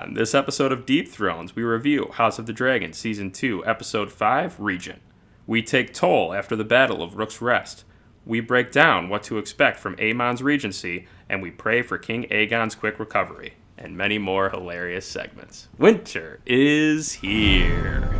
On this episode of Deep Thrones, we review House of the Dragon, Season 2, Episode 5, Regent. We take toll after the Battle of Rook's Rest. We break down what to expect from Aemon's regency, and we pray for King Aegon's quick recovery, and many more hilarious segments. Winter is here.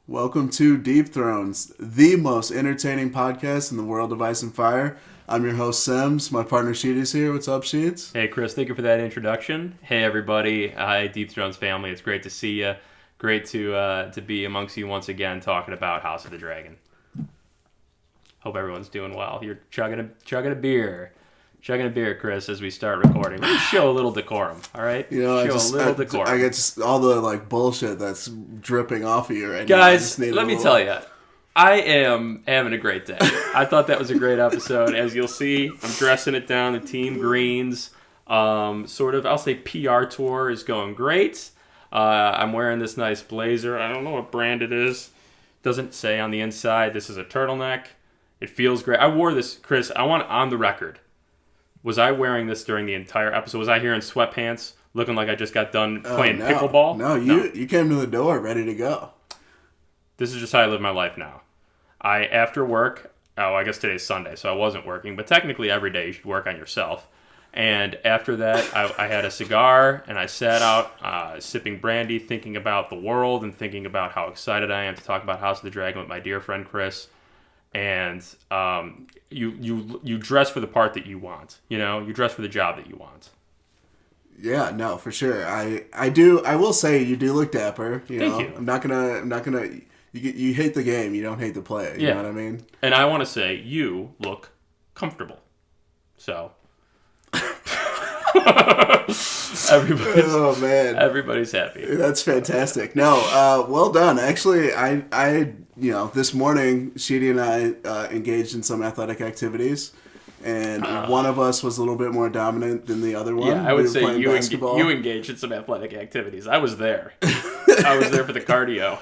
Welcome to Deep Thrones, the most entertaining podcast in the world of Ice and Fire. I'm your host, Sims. My partner, Sheedy's here. What's up, Sheets? Hey, Chris. Thank you for that introduction. Hey, everybody. Hi, Deep Thrones family. It's great to see you. Great to be amongst you once again talking about House of the Dragon. Hope everyone's doing well. You're chugging a beer. Chugging a beer, Chris, as we start recording. Let's show a little decorum, all right? You know, decorum. I get just all the bullshit that's dripping off of you right Guys, now. Guys, let me tell you, I am having a great day. I thought that was a great episode. As you'll see, I'm dressing it down. The Team Greens, I'll say PR tour is going great. I'm wearing this nice blazer. I don't know what brand it is. Doesn't say on the inside. This is a turtleneck. It feels great. I wore this, Chris. I want on the record. Was I wearing this during the entire episode? Was I here in sweatpants, looking like I just got done playing pickleball? No, you came to the door ready to go. This is just how I live my life now. After work, I guess today's Sunday, so I wasn't working, but technically every day you should work on yourself. And after that, I had a cigar, and I sat out sipping brandy, thinking about the world and thinking about how excited I am to talk about House of the Dragon with my dear friend Chris. And you dress for the part that you want. You know, you dress for the job that you want. Yeah, no, for sure. I do. I will say you do look dapper. Thank you. I'm not gonna. You hate the game. You don't hate the play. You know what I mean? And I want to say you look comfortable. So. Everybody's happy. That's fantastic. No, well done. Actually, I this morning, Sheedy and I engaged in some athletic activities, and one of us was a little bit more dominant than the other one. Yeah, I would say you engaged in some athletic activities. I was there. I was there for the cardio.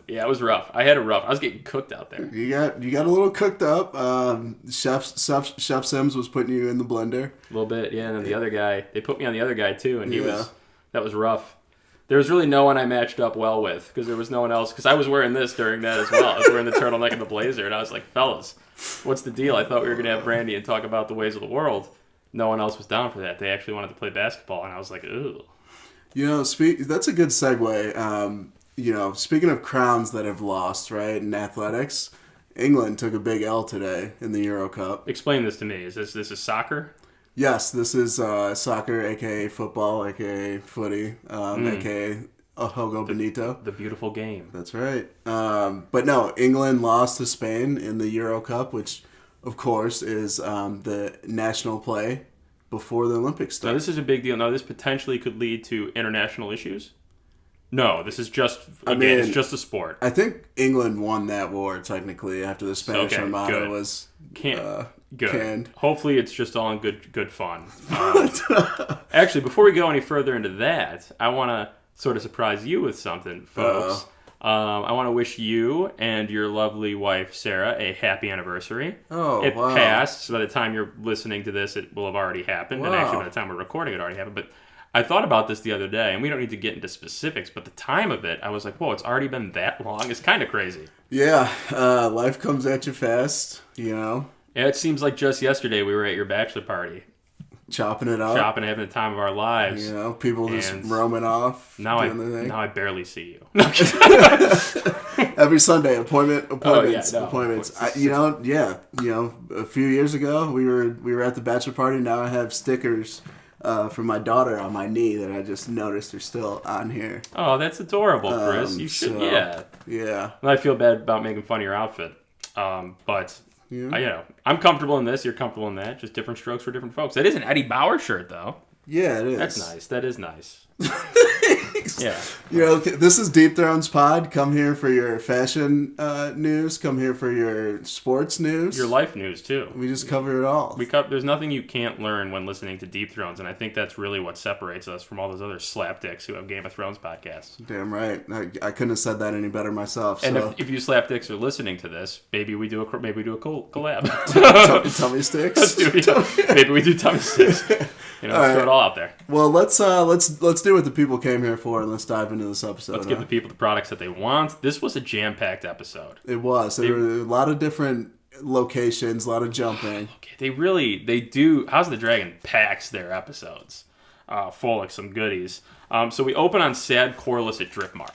It was rough. I was getting cooked out there. You got a little cooked up. Chef Sims was putting you in the blender. A little bit, yeah. And then the other guy, they put me on the other guy too, and that was rough. There was really no one I matched up well with because there was no one else. Because I was wearing this during that as well. I was wearing the turtleneck and the blazer, and I was like, fellas, what's the deal? I thought we were going to have brandy and talk about the ways of the world. No one else was down for that. They actually wanted to play basketball, and I was like, ooh. That's a good segue. Speaking of crowns that have lost, right, in athletics, England took a big L today in the Euro Cup. Explain this to me. Is this is soccer? Yes, this is soccer, a.k.a. football, a.k.a. footy, a.k.a. Juego Bonito. The beautiful game. That's right. But no, England lost to Spain in the Euro Cup, which, of course, is the national play before the Olympics start. Now, this is a big deal. Now, this potentially could lead to international issues? No, this is just, it's just a sport. I think England won that war, technically, after the Spanish Armada was canned. Hopefully, it's just all in good fun. Actually, before we go any further into that, I want to sort of surprise you with something, folks. I want to wish you and your lovely wife, Sarah, a happy anniversary. It passed, so by the time you're listening to this, it will have already happened. Wow. And actually, by the time we're recording, it already happened. But I thought about this the other day, and we don't need to get into specifics, but the time of it, I was like, whoa, it's already been that long? It's kind of crazy. Yeah, life comes at you fast, Yeah, it seems like just yesterday we were at your bachelor party. Chopping it up. Having the time of our lives. People just roaming off. Now I barely see you. Every Sunday, appointments. Appointments. A few years ago, we were at the bachelor party. Now I have stickers for my daughter on my knee that I just noticed are still on here. Oh, that's adorable, Chris. You should, Yeah. Well, I feel bad about making fun of your outfit, but... Yeah. I'm comfortable in this. You're comfortable in that. Just different strokes for different folks. That is an Eddie Bauer shirt, though. Yeah, it is. That's nice. That is nice. Yeah. This is Deep Thrones Pod. Come here for your fashion news. Come here for your sports news. Your life news, too. We just cover it all. There's nothing you can't learn when listening to Deep Thrones, and I think that's really what separates us from all those other slapdicks who have Game of Thrones podcasts. Damn right. I couldn't have said that any better myself. And if you slapdicks are listening to this, maybe we do a collab. Tummy sticks. Maybe we do tummy sticks. Let's throw it all out there. Well, let's do what the people came here for, and let's dive into this episode. Let's give the people the products that they want. This was a jam-packed episode. It was. There were a lot of different locations, a lot of jumping. Okay, they do. House of the Dragon packs their episodes full of some goodies. So we open on sad Corlys at Driftmark.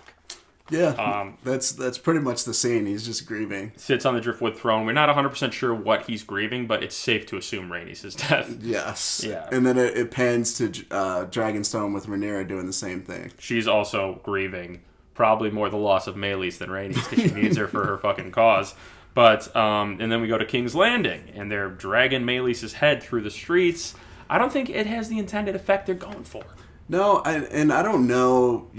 Yeah, that's pretty much the scene. He's just grieving. Sits on the Driftwood throne. We're not 100% sure what he's grieving, but it's safe to assume Rhaenys' death. Yes. Yeah. And then it pans to Dragonstone with Rhaenyra doing the same thing. She's also grieving probably more the loss of Meleys than Rhaenys because she needs her for her fucking cause. But and then we go to King's Landing, and they're dragging Meleys' head through the streets. I don't think it has the intended effect they're going for. No, I don't know,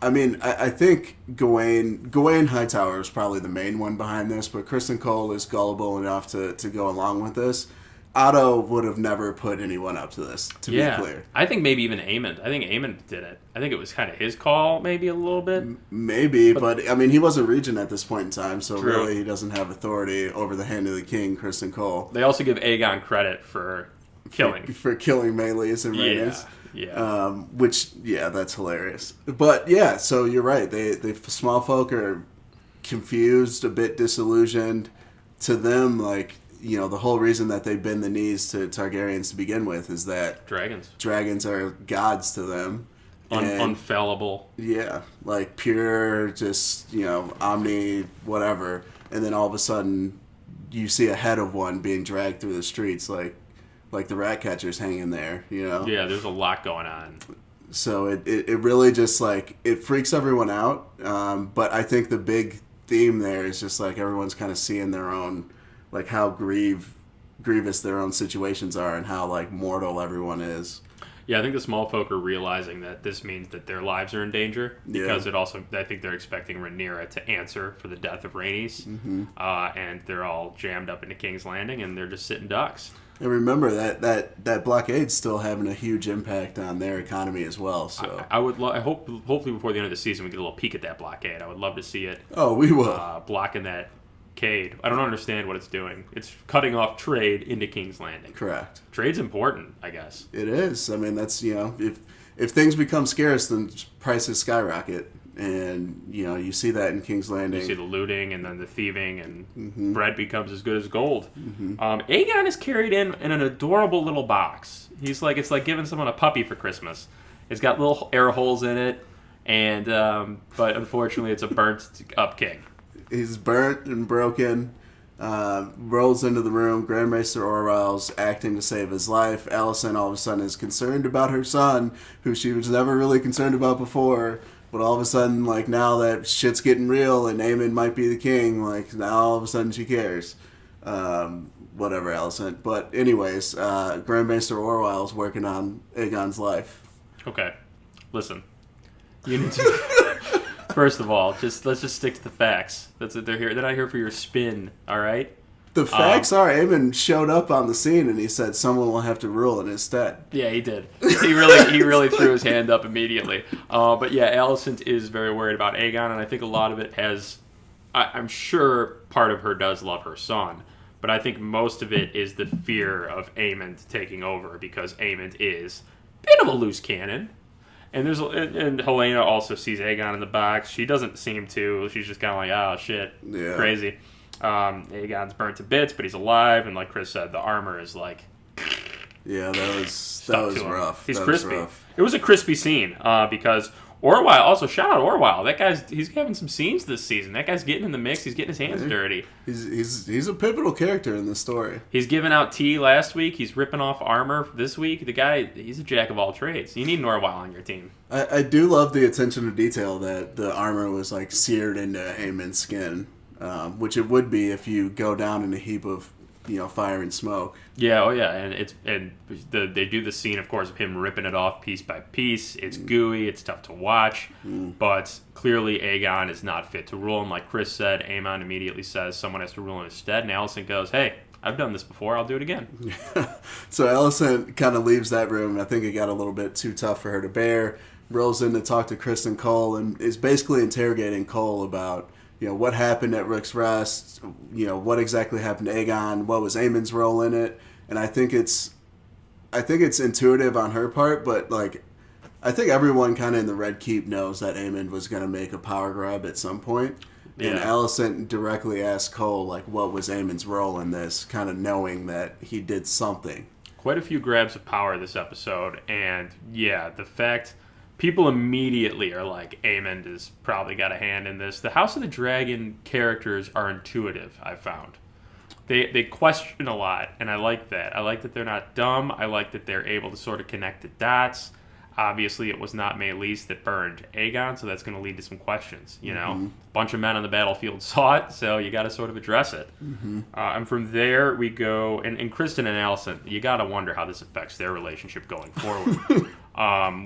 I think Gawain Hightower is probably the main one behind this, but Kristen Cole is gullible enough to go along with this. Otto would have never put anyone up to this, to be clear. I think maybe even Aemond. I think Aemond did it. I think it was kind of his call, maybe a little bit. Maybe, but he was a regent at this point in time, so True. Really he doesn't have authority over the hand of the king, Kristen Cole. They also give Aegon credit for killing. For killing Meleys and Rhaenys. Yeah. That's hilarious. But yeah, so you're right. The small folk are confused, a bit disillusioned. To them, the whole reason that they bend the knees to Targaryens to begin with is that dragons are gods to them. Unfallible. Yeah, pure, just, omni, whatever. And then all of a sudden, you see a head of one being dragged through the streets, like the rat catchers hanging there, Yeah, there's a lot going on. So it really just it freaks everyone out. But I think the big theme there is just everyone's kind of seeing their own, how grievous their own situations are and how mortal everyone is. Yeah, I think the small folk are realizing that this means that their lives are in danger because I think they're expecting Rhaenyra to answer for the death of Rhaenys, and they're all jammed up into King's Landing and they're just sitting ducks. And remember that blockade's still having a huge impact on their economy as well. So I would I hope hopefully before the end of the season we get a little peek at that blockade. I would love to see it. Oh, we will blocking that cade. I don't understand what it's doing. It's cutting off trade into King's Landing. Correct. Trade's important, I guess. It is. I mean, that's if things become scarce, then prices skyrocket. And, you see that in King's Landing. You see the looting and then the thieving, and bread becomes as good as gold. Aegon is carried in an adorable little box. It's like giving someone a puppy for Christmas. It's got little air holes in it, and but unfortunately it's a burnt up king. He's burnt and broken. Rolls into the room. Grand Maester Orwell's acting to save his life. Alicent all of a sudden is concerned about her son, who she was never really concerned about before. But all of a sudden, now that shit's getting real and Aemond might be the king, now all of a sudden she cares. Whatever, Alicent. But anyways, Grand Maester Orwell's working on Aegon's life. Okay. Listen. You need to... First of all, let's just stick to the facts. That's what they're here. They're not here for your spin, all right? The facts are Aemond showed up on the scene and he said someone will have to rule in his stead. Yeah, he did. He really threw his hand up immediately. But yeah, Alicent is very worried about Aegon, and I think a lot of it has... I'm sure part of her does love her son, but I think most of it is the fear of Aemond taking over, because Aemond is a bit of a loose cannon. And and Helena also sees Aegon in the box. She doesn't seem to. She's just kind of like, oh, shit, crazy. Aegon's burnt to bits, but he's alive, and like Chris said, the armor is yeah, that was rough. He's crispy. It was a crispy scene because Orwell, also shout out Orwell. That he's having some scenes this season. That guy's getting in the mix. He's getting his hands dirty. He's a pivotal character in this story. He's giving out tea last week. He's ripping off armor this week. The guy, he's a jack of all trades. You need an Orwell on your team. I do love the attention to detail that the armor was seared into Aemond's skin, which it would be if you go down in a heap of fire and smoke. Yeah, oh yeah, and they do the scene, of course, of him ripping it off piece by piece. It's gooey, it's tough to watch, but clearly Aegon is not fit to rule. And like Chris said, Aemon immediately says someone has to rule in his stead, and Alicent goes, "Hey, I've done this before. I'll do it again." So Alicent kind of leaves that room. I think it got a little bit too tough for her to bear. Rolls in to talk to Kristen Cole and is basically interrogating Cole about what happened at Rook's Rest, what exactly happened to Aegon, what was Aemon's role in it, and I think it's intuitive on her part, but like I think everyone kind of in the Red Keep knows that Aemon was going to make a power grab at some point. Yeah. And Alicent directly asked Cole like what was Aemon's role in this, kind of knowing that he did something. Quite a few grabs of power this episode, and yeah, the fact people immediately are like, Aemon has probably got a hand in this. The House of the Dragon characters are intuitive, I've found. They question a lot, and I like that. I like that they're not dumb. I like that they're able to sort of connect the dots. Obviously, it was not Meleys that burned Aegon, so that's going to lead to some questions. A bunch of men on the battlefield saw it, so you got to sort of address it. And from there, we go, and Kristen and Alicent, you got to wonder how this affects their relationship going forward.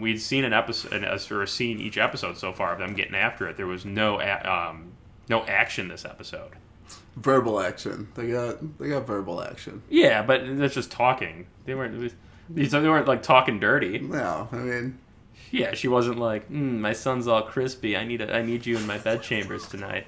We'd seen an episode, or seen each episode so far of them getting after it. There was no action this episode. Verbal action. They got verbal action. Yeah, but that's just talking. They weren't like talking dirty. No, I mean, yeah, she wasn't like, my son's all crispy. I need you in my bedchambers tonight.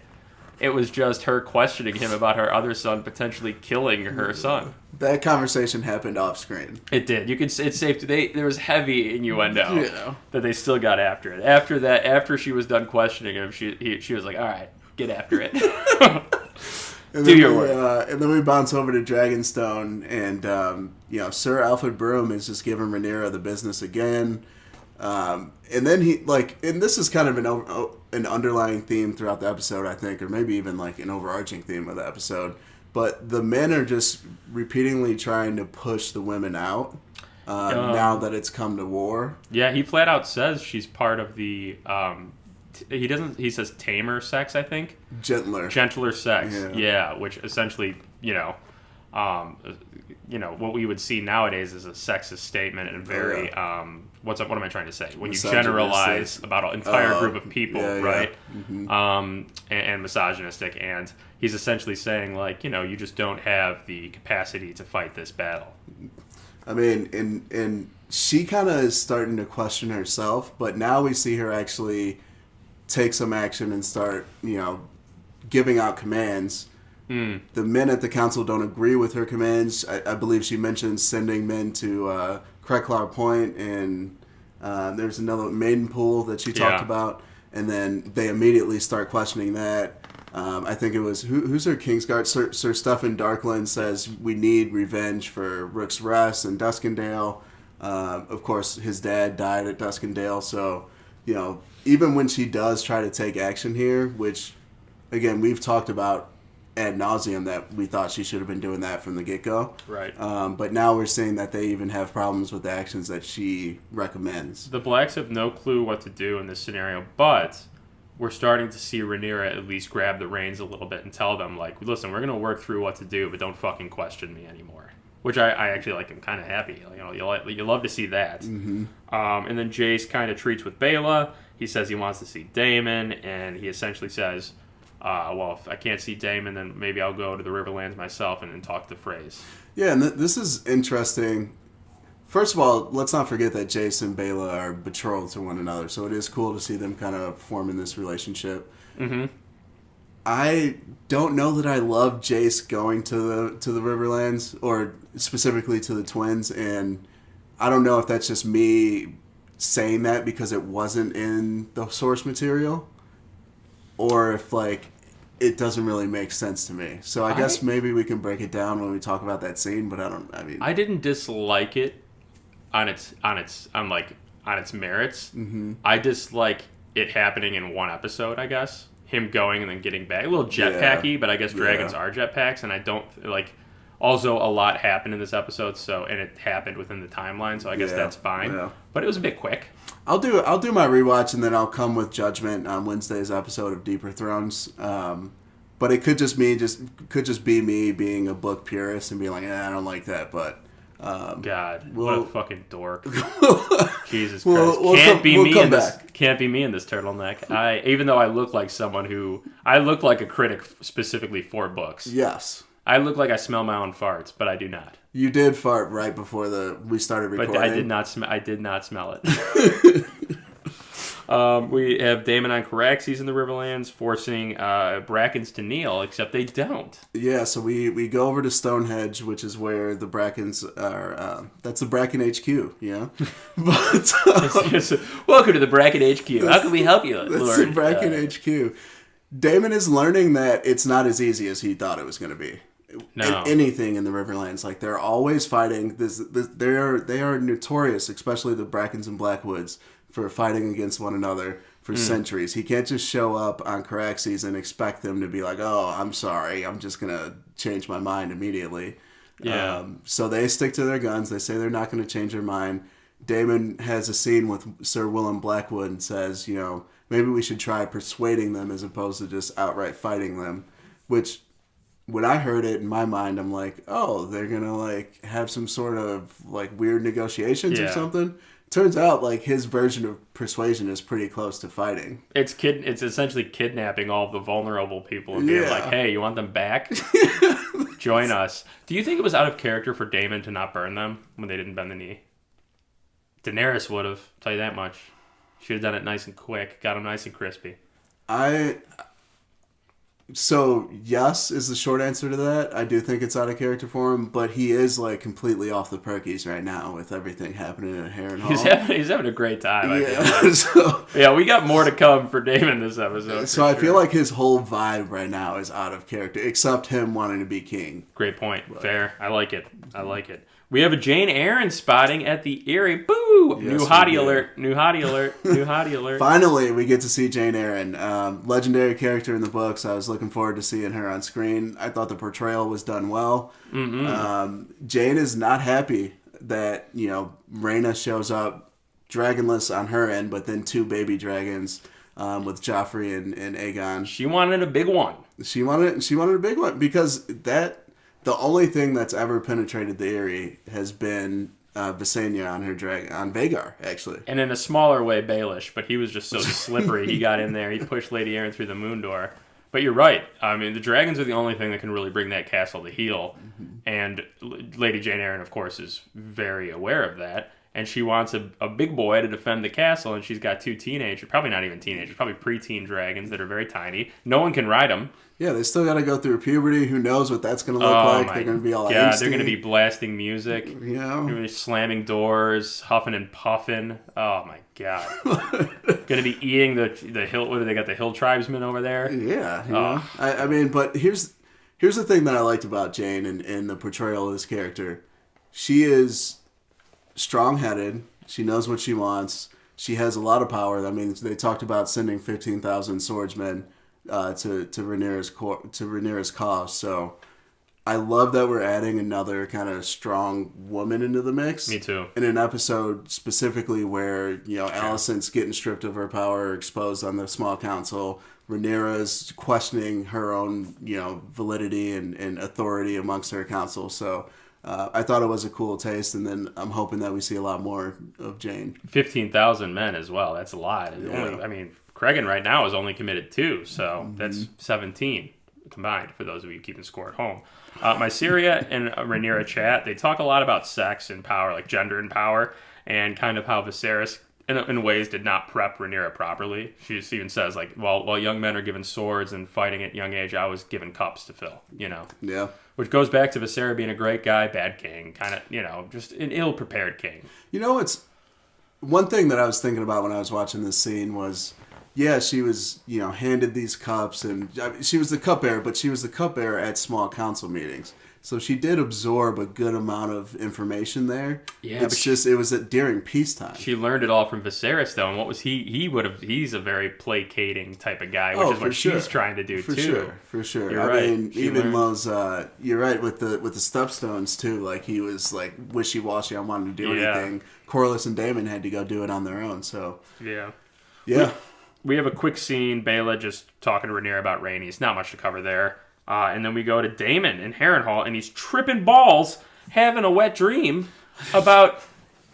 It was just her questioning him about her other son potentially killing her son. That conversation happened off screen. It did. It's safe to. There was heavy innuendo that they still got after it. After that, after she was done questioning him, she was like, "All right, get after it." Do your work. And then we bounce over to Dragonstone, and Sir Alfred Broom is just giving Rhaenyra the business again. And then and this is kind of an underlying theme throughout the episode, I think, or maybe even like an overarching theme of the episode. But the men are just repeatedly trying to push the women out now that it's come to war. Yeah, he flat out says she's part of the. He says tamer sex, I think. Gentler sex. Yeah, which essentially, what we would see nowadays is a sexist statement and very. What am I trying to say? When you generalize about an entire group of people, right? Mm-hmm. And misogynistic, and he's essentially saying like, you just don't have the capacity to fight this battle. I mean, and she kind of is starting to question herself, but now we see her actually take some action and start, giving out commands. The men at the council don't agree with her commands. I believe she mentioned sending men to Cracklar Point, and there's another Maidenpool that she talked about, and then they immediately start questioning that. I think it was, who's her Kingsguard? Sir Stephen Darkland says we need revenge for Rook's Rest and Duskendale. Of course, his dad died at Duskendale, so, even when she does try to take action here, which, again, we've talked about ad nauseum that we thought she should have been doing that from the get-go. Right. But now we're seeing that they even have problems with the actions that she recommends. The Blacks have no clue what to do in this scenario, but we're starting to see Rhaenyra at least grab the reins a little bit and tell them, like, listen, we're going to work through what to do, but don't fucking question me anymore. Which I actually like. I'm kind of happy. You love to see that. Mm-hmm. And then Jace kind of treats with Baela. He says he wants to see Daemon, and he essentially says, well, if I can't see Daemon, then maybe I'll go to the Riverlands myself and then talk to Frey's. Yeah, and this is interesting. First of all, let's not forget that Jace and Baela are betrothed to one another, so it is cool to see them kind of forming this relationship. Mm-hmm. I don't know that I love Jace going to the Riverlands, or specifically to the Twins, and I don't know if that's just me saying that because it wasn't in the source material, or if it doesn't really make sense to me. So I guess maybe we can break it down when we talk about that scene, but I didn't dislike it on its merits. Mm-hmm. I dislike it happening in one episode, I guess. Him going and then getting back. A little jetpacky, but I guess dragons are jetpacks, and I don't also a lot happened in this episode, and it happened within the timeline, so I guess that's fine. Yeah. But it was a bit quick. I'll do my rewatch, and then I'll come with judgment on Wednesday's episode of Deeper Thrones. But it could just be me being a book purist and being like, I don't like that. But God, what a fucking dork! Jesus Christ, Can't be me in this turtleneck. Even though I look like I look like a critic specifically for books. Yes. I look like I smell my own farts, but I do not. You did fart right before we started recording. But I did not smell it. We have Daemon on Caraxes in the Riverlands, forcing Brackens to kneel, except they don't. Yeah, so we go over to Stonehenge, which is where the Brackens are. That's the Bracken HQ, But welcome to the Bracken HQ. How can we help you, That's Lord? the Bracken HQ. Daemon is learning that it's not as easy as he thought it was going to be. No. Anything in the Riverlands, like they're always fighting. They are notorious, especially the Brackens and Blackwoods, for fighting against one another for centuries. He can't just show up on Caraxes and expect them to be like, "Oh, I'm sorry, I'm just gonna change my mind immediately." Yeah. So they stick to their guns. They say they're not going to change their mind. Daemon has a scene with Sir Willem Blackwood and says, maybe we should try persuading them as opposed to just outright fighting them, which. When I heard it in my mind, I'm like, oh, they're going to have some sort of weird negotiations or something. Turns out his version of persuasion is pretty close to fighting. It's essentially kidnapping all the vulnerable people and being like, hey, you want them back? Join us. Do you think it was out of character for Daemon to not burn them when they didn't bend the knee? Daenerys would have, tell you that much. She'd have done it nice and quick, got them nice and crispy. So, yes, is the short answer to that. I do think it's out of character for him, but he is, completely off the perkies right now with everything happening at Harrenhal. He's having a great time, Yeah, we got more to come for Daemon this episode. So I feel like his whole vibe right now is out of character, except him wanting to be king. Great point. But. Fair. I like it. We have a Jane Eyre spotting at the Eyrie. Boo! Yes, new hottie alert. Finally, we get to see Jane Eyre. Legendary character in the books. I was looking forward to seeing her on screen. I thought the portrayal was done well. Mm-hmm. Jane is not happy that, Rhaena shows up dragonless on her end, but then 2 baby dragons with Joffrey and Aegon. She wanted a big one. She wanted a big one because the only thing that's ever penetrated the Eyrie has been Visenya on Vhagar, actually. And in a smaller way, Baelish, but he was just so slippery. He got in there. He pushed Lady Arryn through the moon door. But you're right. I mean, the dragons are the only thing that can really bring that castle to heel. Mm-hmm. And Lady Jane Eyre, of course, is very aware of that. And she wants a big boy to defend the castle, and she's got 2 teenagers, probably not even teenagers, probably preteen dragons that are very tiny. No one can ride them. Yeah, they still got to go through puberty. Who knows what that's going to look like? They're going to be all angsty. They're going to be blasting music. They're going to be slamming doors, huffing and puffing. Oh, my God. Going to be eating the hill. What do they got? The hill tribesmen over there? Yeah. I mean, but here's the thing that I liked about Jane and the portrayal of this character. She is strong-headed. She knows what she wants. She has a lot of power. I mean, they talked about sending 15,000 swordsmen to Rhaenyra's cause. So I love that we're adding another kind of strong woman into the mix. Me too. In an episode specifically where Alicent's getting stripped of her power, exposed on the small council. Rhaenyra's questioning her own validity and authority amongst her council. So. I thought it was a cool taste, and then I'm hoping that we see a lot more of Jane. 15,000 men as well. That's a lot. Yeah. Cregan right now is only committed 2, so that's 17 combined for those of you keeping score at home. Myceria and Rhaenyra chat, they talk a lot about sex and power, like gender and power, and kind of how Viserys, in ways, did not prep Rhaenyra properly. She just even says, while young men are given swords and fighting at young age, I was given cups to fill, Yeah. Which goes back to Viserys being a great guy, bad king, kind of, just an ill-prepared king. It's one thing that I was thinking about when I was watching this scene was, she was, handed these cups, and she was the cupbearer, but she was the cupbearer at small council meetings. So she did absorb a good amount of information there. Yeah, it was during peacetime. She learned it all from Viserys, though, and what was he's a very placating type of guy, which is what she's trying to do, too. For sure. You're right. Mean, even those, you're right, with the stepstones, too, he was, wishy-washy on wanting to do anything. Corlys and Daemon had to go do it on their own, so. Yeah. Yeah. we have a quick scene. Bela just talking to Rhaenyra about Rhaenys. Not much to cover there. And then we go to Daemon in Harrenhal, and he's tripping balls, having a wet dream about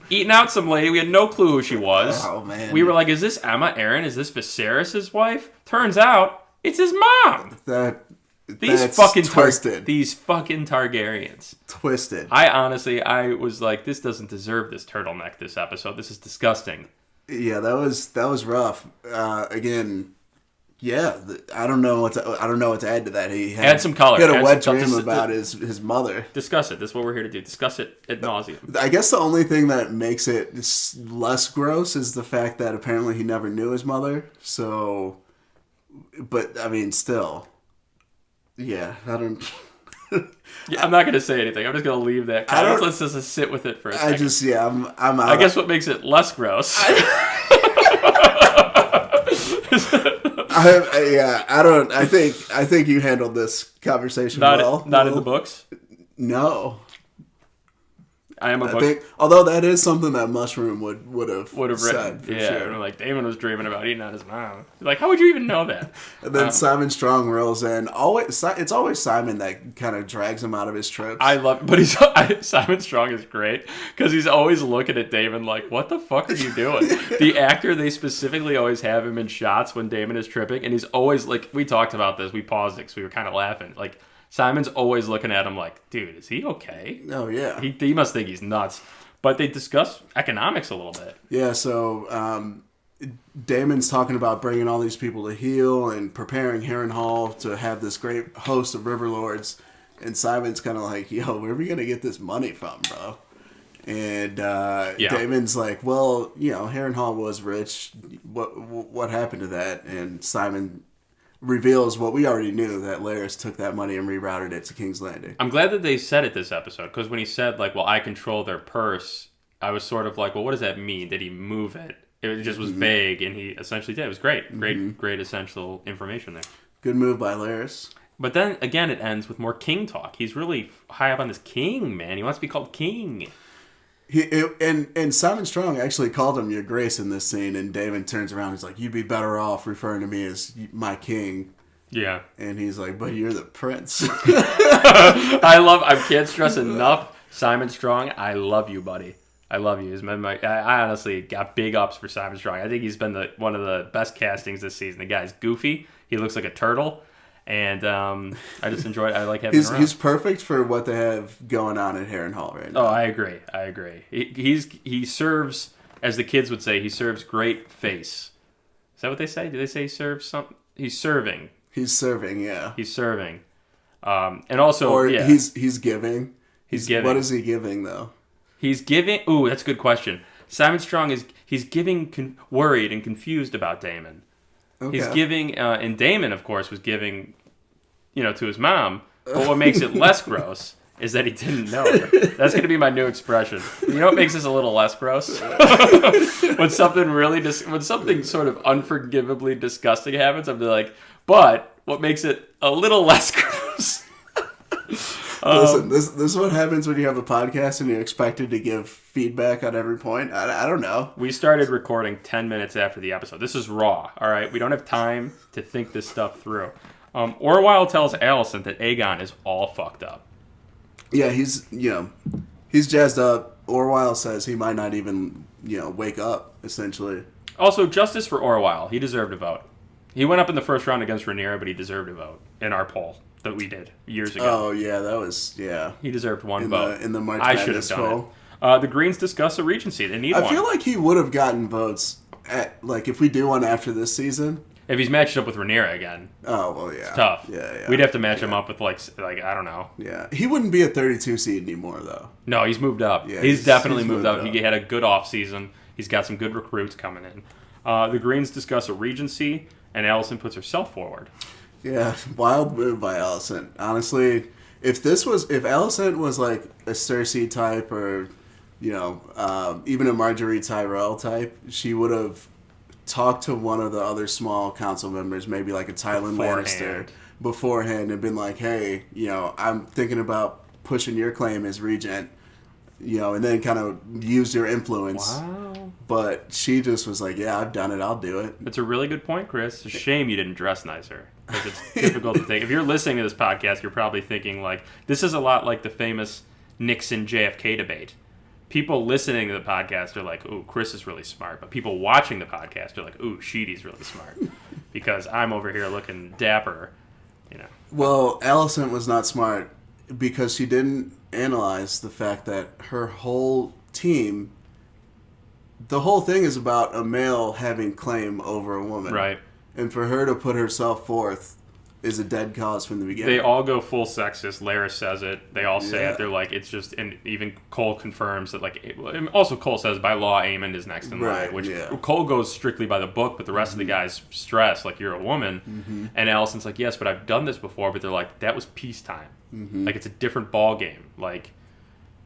eating out some lady. We had no clue who she was. Oh, man. We were like, is this Aemma Arryn? Is this Viserys' wife? Turns out, it's his mom. That's twisted. These fucking Targaryens. Twisted. I was like, this doesn't deserve this turtleneck this episode. This is disgusting. Yeah, that was rough. Again, yeah, I don't know what to add to that. He had some color. He had a wet dream about his mother. Discuss it. This is what we're here to do. Discuss it ad nauseum. I guess the only thing that makes it less gross is the fact that apparently he never knew his mother. So, but I mean, still, yeah, I don't. Yeah, I'm not going to say anything. I'm just going to leave that. Let's just sit with it for a second. I'm out. I guess what makes it less gross. I think you handled this conversation well. Not in the books? No. I am a book. think, although that is something that Mushroom would have said, written. Sure. Like Daemon was dreaming about eating out his mom. Like, how would you even know that? And then Simon Strong rolls in. It's always Simon that kind of drags him out of his trips. Simon Strong is great because he's always looking at Daemon like, what the fuck are you doing? The actor, they specifically always have him in shots when Daemon is tripping, and he's always like, we talked about this, we paused it because we were kind of laughing. Like, Simon's always looking at him like, dude, is he okay? Oh, yeah. He must think he's nuts. But they discuss economics a little bit. Yeah, so Daemon's talking about bringing all these people to heal and preparing Harrenhal to have this great host of river lords. And Simon's kind of like, yo, where are we going to get this money from, bro? And Daemon's like, well, Harrenhal was rich. What happened to that? And Simon reveals what we already knew, that Larys took that money and rerouted it to King's Landing. I'm glad that they said it this episode, because when he said, like, well, I control their purse, I was sort of like, well, what does that mean? Did he move it? It just was vague, and he essentially did. It was great. Great essential information there. Good move by Larys. But then, again, it ends with more king talk. He's really high up on this king, man. He wants to be called king. And Simon Strong actually called him Your Grace in this scene, and Daemon turns around and he's like, you'd be better off referring to me as my king. Yeah. And he's like, but you're the prince. I can't stress enough, Simon Strong, I love you, buddy. I love you. I honestly got big ups for Simon Strong. I think he's been one of the best castings this season. The guy's goofy. He looks like a turtle. And I just enjoyed it. I like having him around. He's perfect for what they have going on at Harrenhal right now. Oh, I agree. He serves, as the kids would say, he serves great face. Is that what they say? Do they say he serves something? He's serving. He's serving, yeah. He's serving. And also, or he's giving. He's giving. What is he giving, though? He's giving... Ooh, that's a good question. Simon Strong he's giving worried and confused about Daemon. Okay. He's giving, and Daemon, of course, was giving, to his mom. But what makes it less gross is that he didn't know her. That's going to be my new expression. You know what makes this a little less gross? when something sort of unforgivably disgusting happens, I'm like, but what makes it a little less gross? Listen, this is what happens when you have a podcast and you're expected to give feedback on every point. I don't know. We started recording 10 minutes after the episode. This is raw, all right? We don't have time to think this stuff through. Orwell tells Alicent that Aegon is all fucked up. Yeah, he's jazzed up. Orwell says he might not even, wake up, essentially. Also, justice for Orwell. He deserved a vote. He went up in the first round against Rhaenyra, but he deserved a vote in our poll that we did years ago. Oh, yeah, that was, yeah. He deserved one vote. In the March Madness I should have done it. The Greens discuss a regency. They need one. I feel like he would have gotten votes, if we do one after this season. If he's matched up with Rhaenyra again. Oh, well, yeah. It's tough. Yeah. We'd have to match him up with, like I don't know. Yeah. He wouldn't be a 32 seed anymore, though. No, he's moved up. Yeah, he's definitely moved up. He had a good offseason. He's got some good recruits coming in. The Greens discuss a regency, and Alicent puts herself forward. Yeah, wild move by Alicent. Honestly, if Alicent was like a Cersei type or, even a Marjorie Tyrell type, she would have talked to one of the other small council members, maybe like a Tywin Lannister, beforehand and been like, hey, I'm thinking about pushing your claim as regent. and then kind of use your influence. Wow. But she just was like, yeah, I've done it. I'll do it. That's a really good point, Chris. It's a shame you didn't dress nicer. Because it's difficult to think. If you're listening to this podcast, you're probably thinking, like, this is a lot like the famous Nixon-JFK debate. People listening to the podcast are like, ooh, Chris is really smart. But people watching the podcast are like, ooh, Sheedy's really smart. Because I'm over here looking dapper, Well, Allison was not smart because she didn't analyze the fact that her whole team, the whole thing is about a male having claim over a woman. Right. And for her to put herself forth is a dead cause from the beginning. They all go full sexist. Lara says it. They all say Yeah. it. They're like, it's just, and even Cole confirms that, like, also Cole says by law, Aemond is next in line, Right, which yeah. Cole goes strictly by the book, but the rest of the guys stress, like, you're a woman. And Allison's like, yes, but I've done this before, but they're like, that was peacetime. Like, it's a different ball game. Like,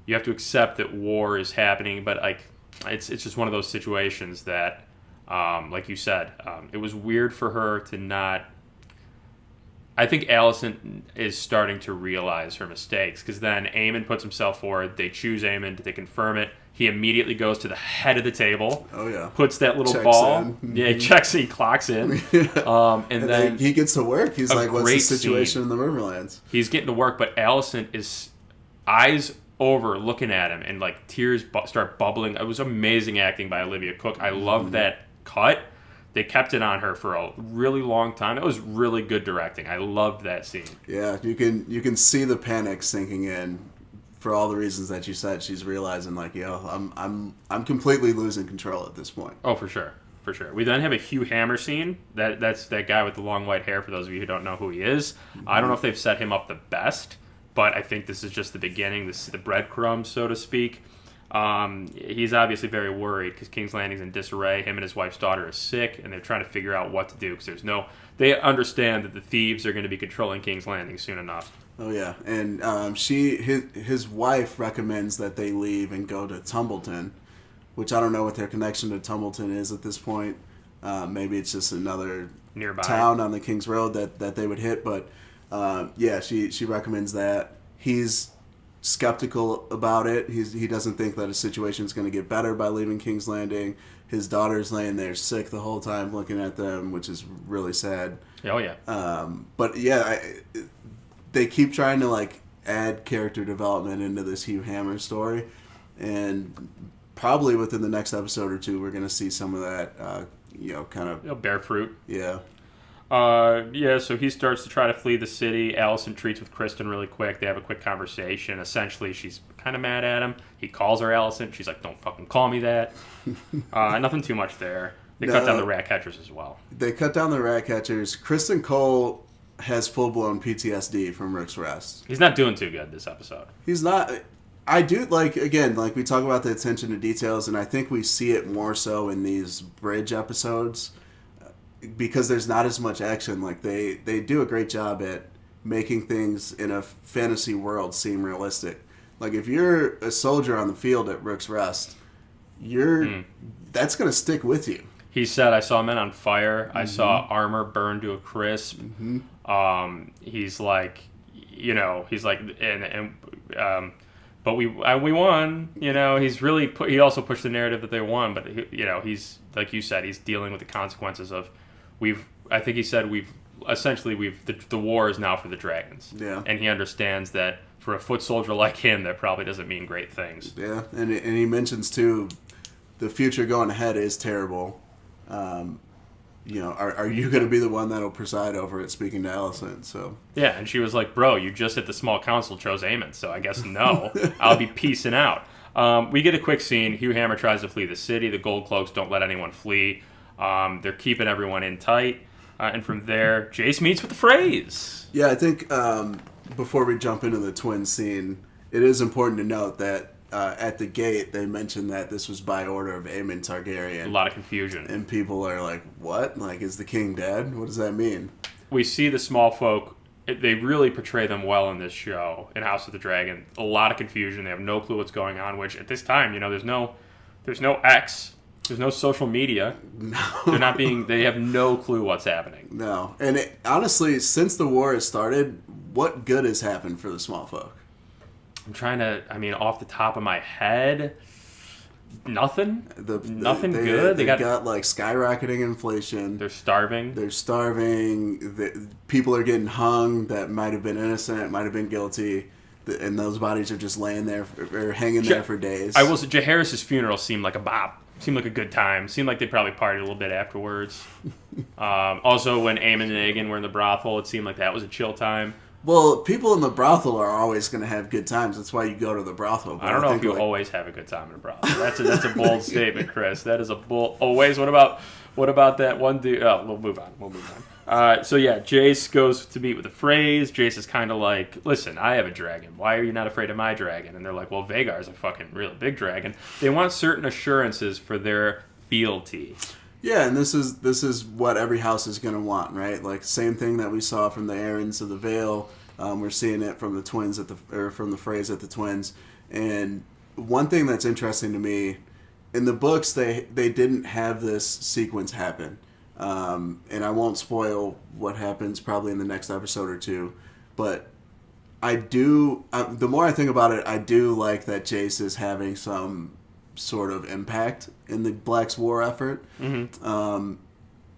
you have to accept that war is happening, but, like, it's just one of those situations that, like you said, it was weird for her to not. I think Allison is starting to realize her mistakes because then Aemond puts himself forward. They choose Aemond. They confirm it. He immediately goes to the head of the table. Oh, yeah. Puts that little Checks ball. in. Yeah, he checks. He clocks in. And then he gets to work. He's like, what's the great situation scene. in the Riverlands? He's getting to work, but Allison is eyes over looking at him and like tears start bubbling. It was amazing acting by Olivia Cook. I love that cut. They kept it on her for a really long time. It was really good directing. I loved that scene. Yeah, you can see the panic sinking in for all the reasons that you said. She's realizing like, I'm completely losing control at this point. Oh, for sure. For sure. We then have a Hugh Hammer scene. That's that guy with the long white hair, for those of you who don't know who he is. I don't know if they've set him up the best, but I think this is just the beginning. This is the breadcrumbs, so to speak. He's obviously very worried because King's Landing's in disarray. Him and his wife's daughter are sick, and they're trying to figure out what to do because they understand that the thieves are going to be controlling King's Landing soon enough. Oh yeah, and his wife recommends that they leave and go to Tumbleton, which I don't know what their connection to Tumbleton is at this point. Maybe it's just another Nearby town on the King's Road that they would hit, but she recommends that. He's skeptical about it. He doesn't think that a situation is going to get better by leaving King's Landing. His daughter's laying there sick the whole time looking at them, which is really sad. Oh yeah. But yeah, they keep trying to like add character development into this Hugh Hammer story, and probably within the next episode or two, we're going to see some of that. Kind of bear fruit. Yeah. So he starts to try to flee the city. Allison treats with Kristen really quick. They have a quick conversation. Essentially, she's kind of mad at him. He calls her Allison. She's like, don't fucking call me that. Nothing too much there. They cut down the rat catchers as well. They cut down the rat catchers. Kristen Cole has full-blown PTSD from Rook's Rest. He's not doing too good this episode. He's not. I do, again, we talk about the attention to details, and I think we see it more so in these bridge episodes. Because there's not as much action, they do a great job at making things in a fantasy world seem realistic. Like if you're a soldier on the field at Rook's Rest, that's gonna stick with you. He said, "I saw men on fire. I saw armor burned to a crisp." He's like, but we won. He's really he also pushed the narrative that they won, but he's like you said, he's dealing with the consequences of. I think he said the war is now for the dragons. Yeah. And he understands that for a foot soldier like him, that probably doesn't mean great things. Yeah, and he mentions too, the future going ahead is terrible. Are you going to be the one that'll preside over it? Speaking to Allison, so yeah, and she was like, "Bro, you just at the small council chose Aemond, so I guess no, I'll be peacing out." We get a quick scene. Hugh Hammer tries to flee the city. The Gold Cloaks don't let anyone flee. They're keeping everyone in tight. And from there, Jace meets with the Freys. Yeah, I think before we jump into the twin scene, it is important to note that at the gate, they mentioned that this was by order of Aemond Targaryen. A lot of confusion. And people are like, what? Is the king dead? What does that mean? We see the small folk. They really portray them well in this show, in House of the Dragon. A lot of confusion. They have no clue what's going on, which at this time, there's no X. There's no social media. No. They have no clue what's happening. No. And honestly, since the war has started, what good has happened for the small folk? I'm trying to. I mean, off the top of my head, nothing. Nothing good. They got like skyrocketing inflation. They're starving. They're starving. People are getting hung that might have been innocent, might have been guilty, and those bodies are just laying there or hanging there for days. I will say, Jaehaerys' funeral seemed like a bop. Seemed like a good time. Seemed like they probably partied a little bit afterwards. Also, when Aemon and Aegon were in the brothel, it seemed like that was a chill time. Well, people in the brothel are always going to have good times. That's why you go to the brothel. But I don't know if you always have a good time in a brothel. That's a bold statement, Chris. That is a bold. Always. What about that one dude? Oh, we'll move on. So yeah, Jace goes to meet with the Freys. Jace is kind of like, listen, I have a dragon. Why are you not afraid of my dragon? And they're like, well, Vhagar's a fucking really big dragon. They want certain assurances for their fealty. Yeah, and this is what every house is going to want, right? Like same thing that we saw from the Aarons of the Vale. We're seeing it from the twins from the Freys at the twins. And one thing that's interesting to me, in the books they didn't have this sequence happen. And I won't spoil what happens probably in the next episode or two, but I do. The more I think about it, I do like that Jace is having some sort of impact in the Black's War effort. Mm-hmm.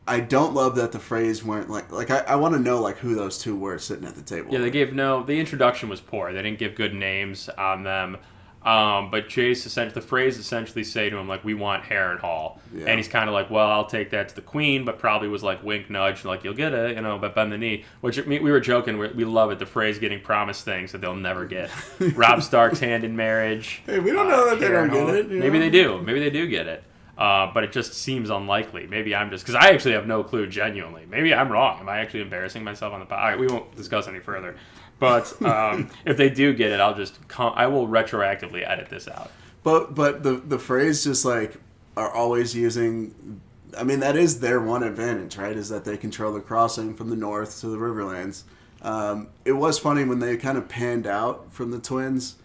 I don't love that the Freys weren't like I want to know like who those two were sitting at the table. Yeah, the introduction was poor. They didn't give good names on them. But Jace the Freys essentially say to him like, we want Harrenhal. Yeah. And he's kind of like, well, I'll take that to the queen, but probably was like wink nudge, like you'll get it, but bend the knee. Which we were joking, we love it. The Freys getting promised things that they'll never get. Robb Stark's hand in marriage. Hey, we don't know that they don't get it. Maybe they do. Maybe they do get it. But it just seems unlikely. Maybe I'm just because I actually have no clue. Genuinely, maybe I'm wrong. Am I actually embarrassing myself on the pod? All right, we won't discuss any further. But if they do get it, I will retroactively edit this out. But the Freys just like are always using. I mean, that is their one advantage, right? Is that they control the crossing from the north to the Riverlands. It was funny when they kind of panned out from the twins.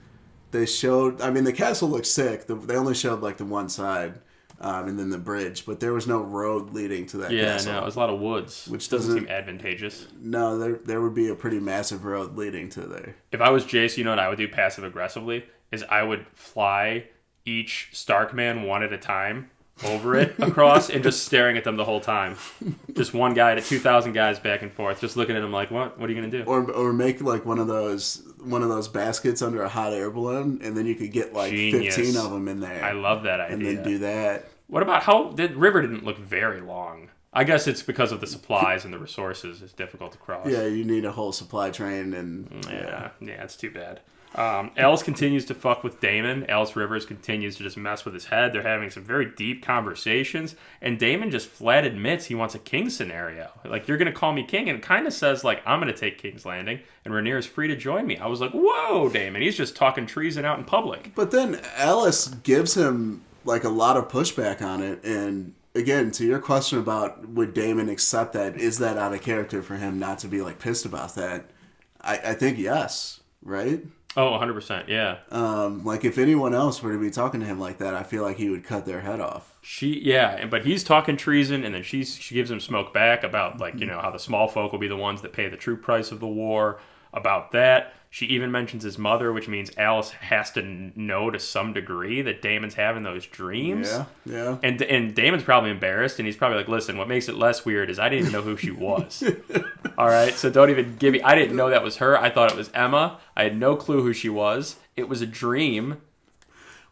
They showed. I mean, the castle looked sick. They only showed like the one side. And then the bridge, but there was no road leading to that castle. Yeah, no, it was a lot of woods, which doesn't seem advantageous. No, there would be a pretty massive road leading to there. If I was Jace, what I would do passive aggressively is I would fly each Stark man one at a time over it across and just staring at them the whole time. Just one guy to 2,000 guys back and forth, just looking at them like, what are you gonna do? Or make like one of those baskets under a hot air balloon, and then you could get like Genius. 15 of them in there. I love that idea. And then do that. What about the river didn't look very long? I guess it's because of the supplies and the resources. It's difficult to cross. Yeah, you need a whole supply train, and yeah, it's too bad. Alice continues to fuck with Daemon. Alice Rivers continues to just mess with his head. They're having some very deep conversations, and Daemon just flat admits he wants a king scenario. Like, you're going to call me king, and it kind of says, like, I'm going to take King's Landing, and Rhaenyra's free to join me. I was like, whoa, Daemon, he's just talking treason out in public. But then Alice gives him, like, a lot of pushback on it, and again, to your question about would Daemon accept that, is that out of character for him not to be, like, pissed about that? I think yes, right? Oh, 100%, yeah. Like, if anyone else were to be talking to him like that, I feel like he would cut their head off. But he's talking treason, and then she gives him smoke back about, like, how the small folk will be the ones that pay the true price of the war, about that. She even mentions his mother, which means Alice has to know to some degree that Daemon's having those dreams. Yeah. And Daemon's probably embarrassed, and he's probably like, listen, what makes it less weird is I didn't even know who she was. All right, so don't even give me... I didn't know that was her. I thought it was Emma. I had no clue who she was. It was a dream.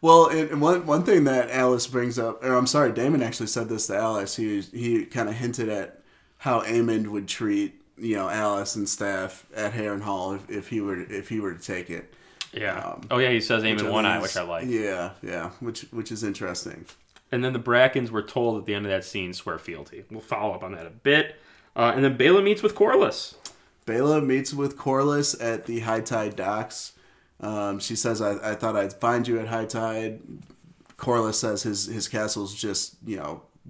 Well, and one thing that Alice brings up... Or I'm sorry, Daemon actually said this to Alice. He kind of hinted at how Aemond would treat... Alice and staff at Harrenhal if he were to take it. Yeah. He says aim in one eye, which I like. Yeah. Which is interesting. And then the Brackens were told at the end of that scene swear fealty. We'll follow up on that a bit. And then Baela meets with Corlys. Baela meets with Corlys at the High Tide docks. She says, I thought I'd find you at High Tide. Corlys says his castle's just,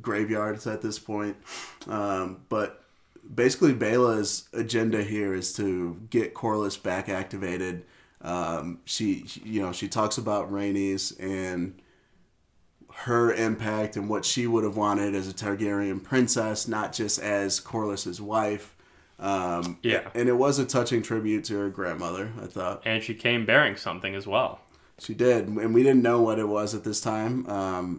graveyards at this point. But basically, Baela's agenda here is to get Corlys back activated. She talks about Rhaenys and her impact and what she would have wanted as a Targaryen princess, not just as Corlys's wife. Yeah. And it was a touching tribute to her grandmother, I thought. And she came bearing something as well. She did, and we didn't know what it was at this time.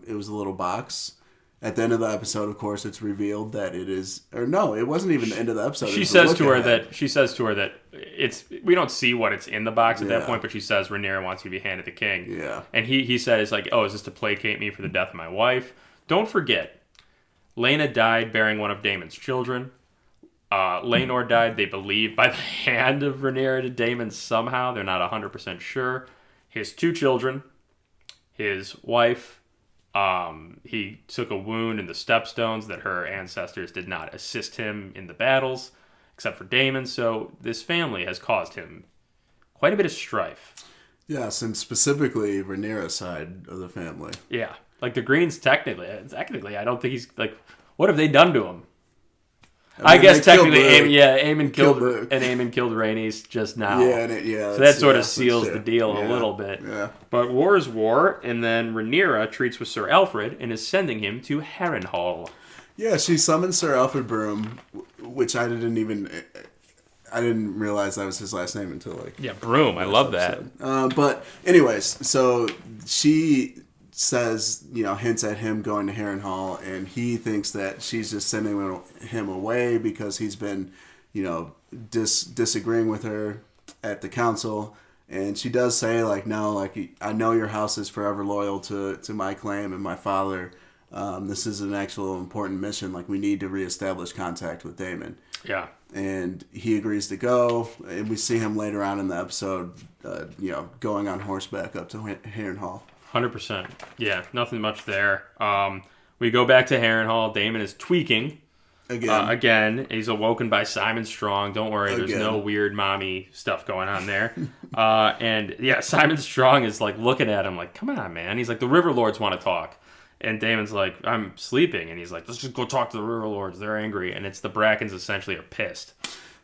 It was a little box. At the end of the episode, of course, it's revealed that it is, or no, it wasn't even the end of the episode. She says to her that it's, we don't see what it's in the box at that point, but she says Rhaenyra wants you to be handed the king. Yeah. And he says, like, oh, is this to placate me for the death of my wife? Don't forget, Laena died bearing one of Daemon's children. Laenor died, they believe, by the hand of Rhaenyra to Daemon somehow. They're not 100% sure. His 2 children, his wife, he took a wound in the stepstones that her ancestors did not assist him in the battles, except for Daemon. So this family has caused him quite a bit of strife. Yes, and specifically Rhaenyra's side of the family. Yeah. Like the Greens, technically, I don't think he's, like, what have they done to him? I guess technically, Aemon killed Rhaenys just now. So that sort of seals the deal a little bit. Yeah. But war is war, and then Rhaenyra treats with Sir Alfred and is sending him to Harrenhal. Yeah, she summons Sir Alfred Broom, which I didn't realize that was his last name until Broom. I love that. But anyways, so she says, hints at him going to Harrenhal, and he thinks that she's just sending him away because he's been, disagreeing with her at the council. And she does say, no, I know your house is forever loyal to my claim and my father. This is an actual important mission. We need to reestablish contact with Daemon. Yeah. And he agrees to go, and we see him later on in the episode, going on horseback up to Harrenhal. 100%. Yeah, nothing much there. We go back to Harrenhal. Daemon is tweaking. Again. He's awoken by Simon Strong. Don't worry, there's no weird mommy stuff going on there. And Simon Strong is looking at him like, come on, man. He's like, the River Lords want to talk. And Daemon's like, I'm sleeping. And he's like, let's just go talk to the River Lords. They're angry. And it's the Brackens essentially are pissed.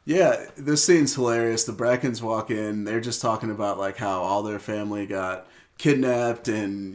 Yeah, this scene's hilarious. The Brackens walk in. They're just talking about how all their family got kidnapped, and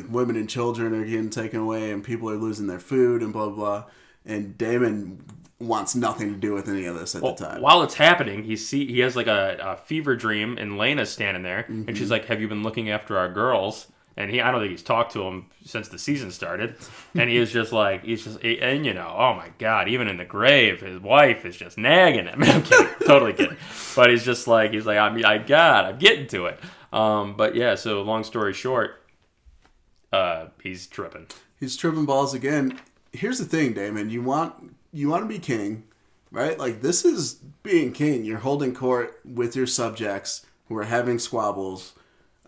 women and children are getting taken away, and people are losing their food, and blah blah blah. And Daemon wants nothing to do with any of this at the time. While it's happening, he has a fever dream, and Laena's standing there, and she's like, "Have you been looking after our girls?" And I don't think he's talked to him since the season started. And oh my God, even in the grave, his wife is just nagging him. I'm kidding, totally kidding. But he's like, I'm getting to it. So long story short, he's tripping. He's tripping balls again. Here's the thing, Damon. You want to be king, right? This is being king. You're holding court with your subjects who are having squabbles.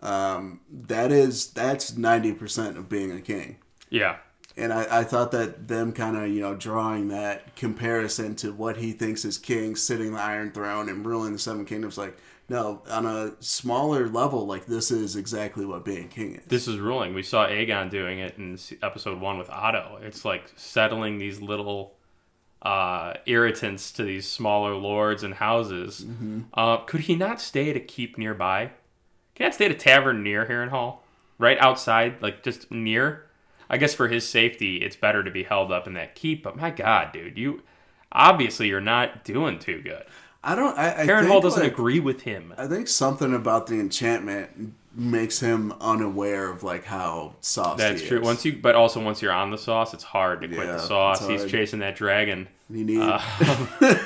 That's 90% of being a king. Yeah. And I thought that them kind of, drawing that comparison to what he thinks is king, sitting the Iron Throne and ruling the Seven Kingdoms, no, on a smaller level, this is exactly what being king is. This is ruling. We saw Aegon doing it in episode 1 with Otto. It's settling these little irritants to these smaller lords and houses. Mm-hmm. Could he not stay at a keep nearby? Can I stay at a tavern near Harrenhal? Right outside, just near? I guess for his safety, it's better to be held up in that keep. But my God, dude, you're not doing too good. Harrenhal doesn't agree with him. I think something about the enchantment makes him unaware of how saucy That's true. Once you're on the sauce, it's hard to quit the sauce. He's chasing that dragon. You need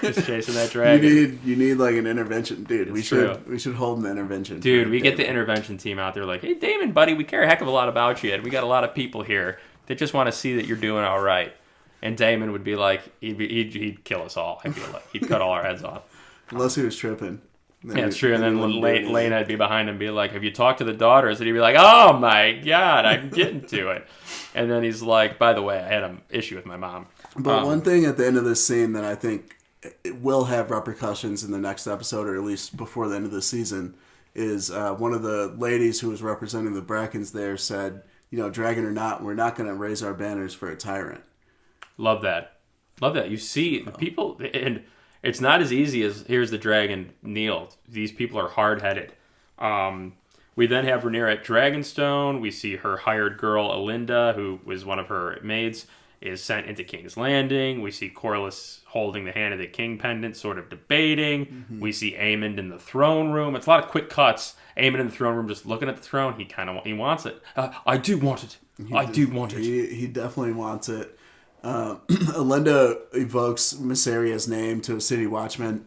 he's chasing that dragon. You need an intervention, dude. We should hold an intervention. Dude, we get the intervention team out there hey, Damon, buddy, we care a heck of a lot about you, and we got a lot of people here that just want to see that you're doing all right. And Damon would be he'd kill us all. I feel he'd cut all our heads off. Unless he was tripping. Yeah, it's true. And then Laena would be behind him and be like, have you talked to the daughters? And he'd be like, oh my God, I'm getting to it. And then he's like, by the way, I had an issue with my mom. But one thing at the end of this scene that I think it will have repercussions in the next episode, or at least before the end of the season, is one of the ladies who was representing the Brackens there said, dragon or not, we're not going to raise our banners for a tyrant. Love that. You see, the people... and. It's not as easy as, here's the dragon, kneel. These people are hard-headed. We then have Rhaenyra at Dragonstone. We see her hired girl, Alinda, who was one of her maids. is sent into King's Landing. We see Corlys holding the hand of the king pendant, sort of debating. Mm-hmm. We see Aemond in the throne room. It's a lot of quick cuts. Aemond in the throne room just looking at the throne. He wants it. I do want it. He definitely wants it. Alinda evokes Mysaria's name to a city watchman,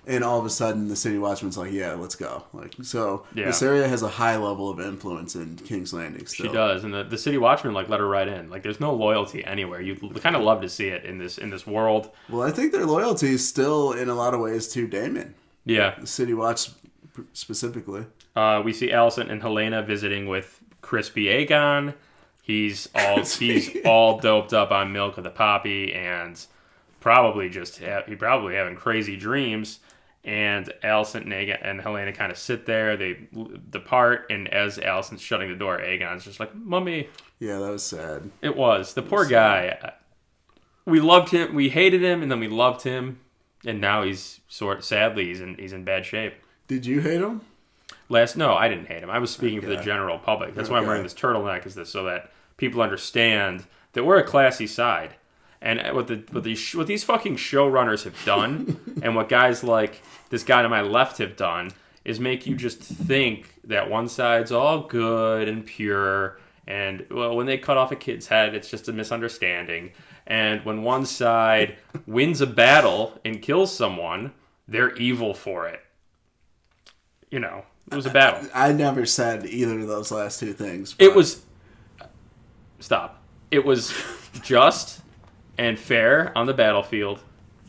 and all of a sudden the city watchman's like, "Yeah, let's go." Mysaria has a high level of influence in King's Landing. Still. She does, and the city watchman let her right in. There's no loyalty anywhere. You kind of love to see it in this world. Well, I think their loyalty is still in a lot of ways to Daemon. Yeah, the city watch specifically. We see Alicent and Helena visiting with Crispy Aegon. He's all doped up on milk of the poppy and probably having crazy dreams. And Alicent and Helena kind of sit there. They depart, and as Alicent's shutting the door, Aegon's just like, "Mummy." Yeah, that was sad. It was. The poor guy. We loved him. We hated him, and then we loved him, and now sadly he's in bad shape. Did you hate him? No, I didn't hate him. I was speaking for the general public. That's why I'm wearing this turtleneck, so that people understand that we're a classy side. And what these fucking showrunners have done, and what guys like this guy to my left have done, is make you just think that one side's all good and pure, and when they cut off a kid's head, it's just a misunderstanding. And when one side wins a battle and kills someone, they're evil for it. It was a battle. I never said either of those last two things. But... It was just and fair on the battlefield,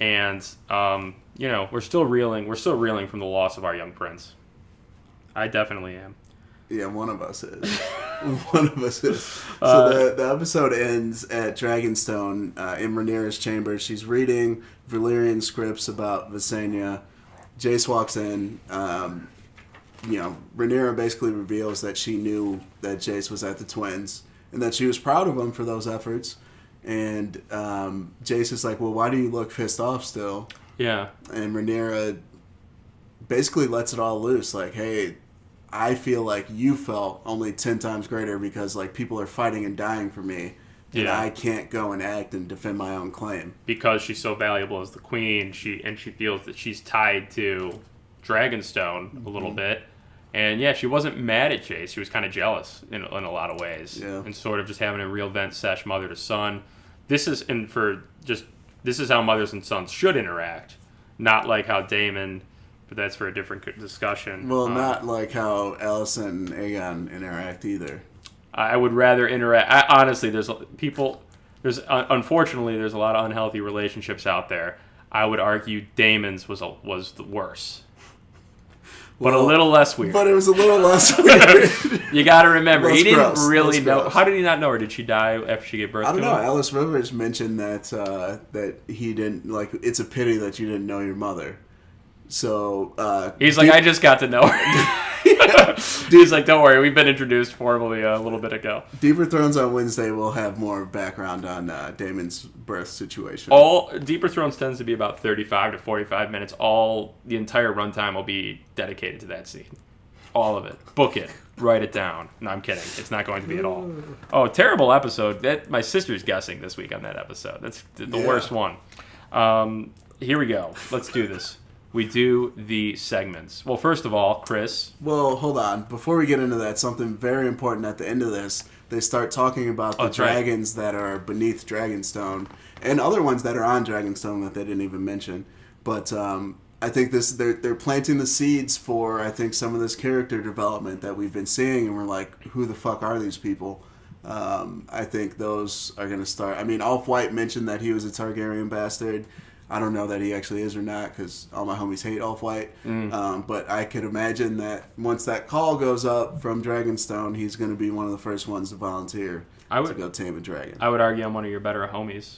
and we're still reeling from the loss of our young prince. I definitely am. Yeah, one of us is. One of us is. So the episode ends at Dragonstone in Rhaenyra's chamber. She's reading Valyrian scripts about Visenya. Jace walks in. Rhaenyra basically reveals that she knew that Jace was at the Twins and that she was proud of him for those efforts. And Jace is like, "Well, why do you look pissed off still?" Yeah. And Rhaenyra basically lets it all loose. Like, "Hey, I feel like you felt only 10 times greater because people are fighting and dying for me. And I can't go and act and defend my own claim." Because she's so valuable as the queen, she feels that she's tied to Dragonstone a little bit. And yeah, she wasn't mad at Jace. She was kind of jealous in a lot of ways. Yeah. And sort of just having a real vent sesh mother to son. This is how mothers and sons should interact. Not like how Daemon, but that's for a different discussion. Well, not like how Alicent and Aegon interact either. I would rather interact. Honestly, unfortunately, there's a lot of unhealthy relationships out there. I would argue Daemon's was the worse. But a little less weird. But it was a little less weird. You got to remember, he didn't really know. Gross. How did he not know her? Did she die after she gave birth to him? I don't know. Alice Rivers mentioned that he didn't, it's a pity that you didn't know your mother. So he's like, I just got to know her. He's like, don't worry, we've been introduced formally a little bit ago. Deeper Thrones on Wednesday will have more background on Daemon's birth situation. Deeper Thrones tends to be about 35 to 45 minutes. The entire runtime will be dedicated to that scene. All of it. Book it. Write it down. No, I'm kidding. It's not going to be at all. Oh, terrible episode. My sister's guessing this week on that episode. That's the worst one. Here we go. Let's do this. We do the segments. Well, first of all, Chris. Well, hold on. Before we get into that, something very important at the end of this. They start talking about the dragons that are beneath Dragonstone and other ones that are on Dragonstone that they didn't even mention. But I think they're planting the seeds for, I think, some of this character development that we've been seeing, and we're like, who the fuck are these people? I think those are going to start. I mean, Off-White mentioned that he was a Targaryen bastard. I don't know that he actually is or not because all my homies hate Off-White. But I could imagine that once that call goes up from Dragonstone, he's going to be one of the first ones to volunteer to go tame a dragon. I would argue I'm one of your better homies.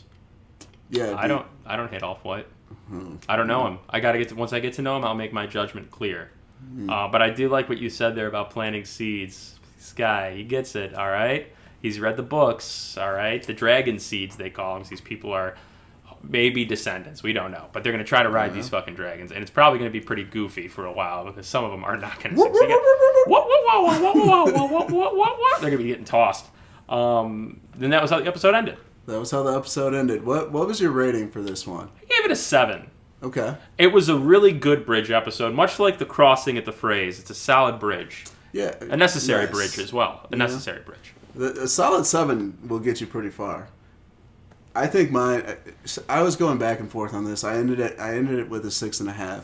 Yeah, I don't hate Off-White. I don't know him. Once I get to know him, I'll make my judgment clear. But I do like what you said there about planting seeds. This guy, he gets it. All right, he's read the books. All right, the dragon seeds they call them. These people are maybe descendants. We don't know, but they're going to try to ride these fucking dragons, and it's probably going to be pretty goofy for a while because some of them are not going to succeed. They're going to be getting tossed. Then that was how the episode ended. That was how the episode ended. What was your rating for this one? I gave it a 7. Okay. It was a really good bridge episode, much like the crossing at the phrase. It's a solid bridge. Yeah. A necessary bridge as well. A necessary bridge. A solid 7 will get you pretty far. I think I was going back and forth on this. I ended it with a 6.5.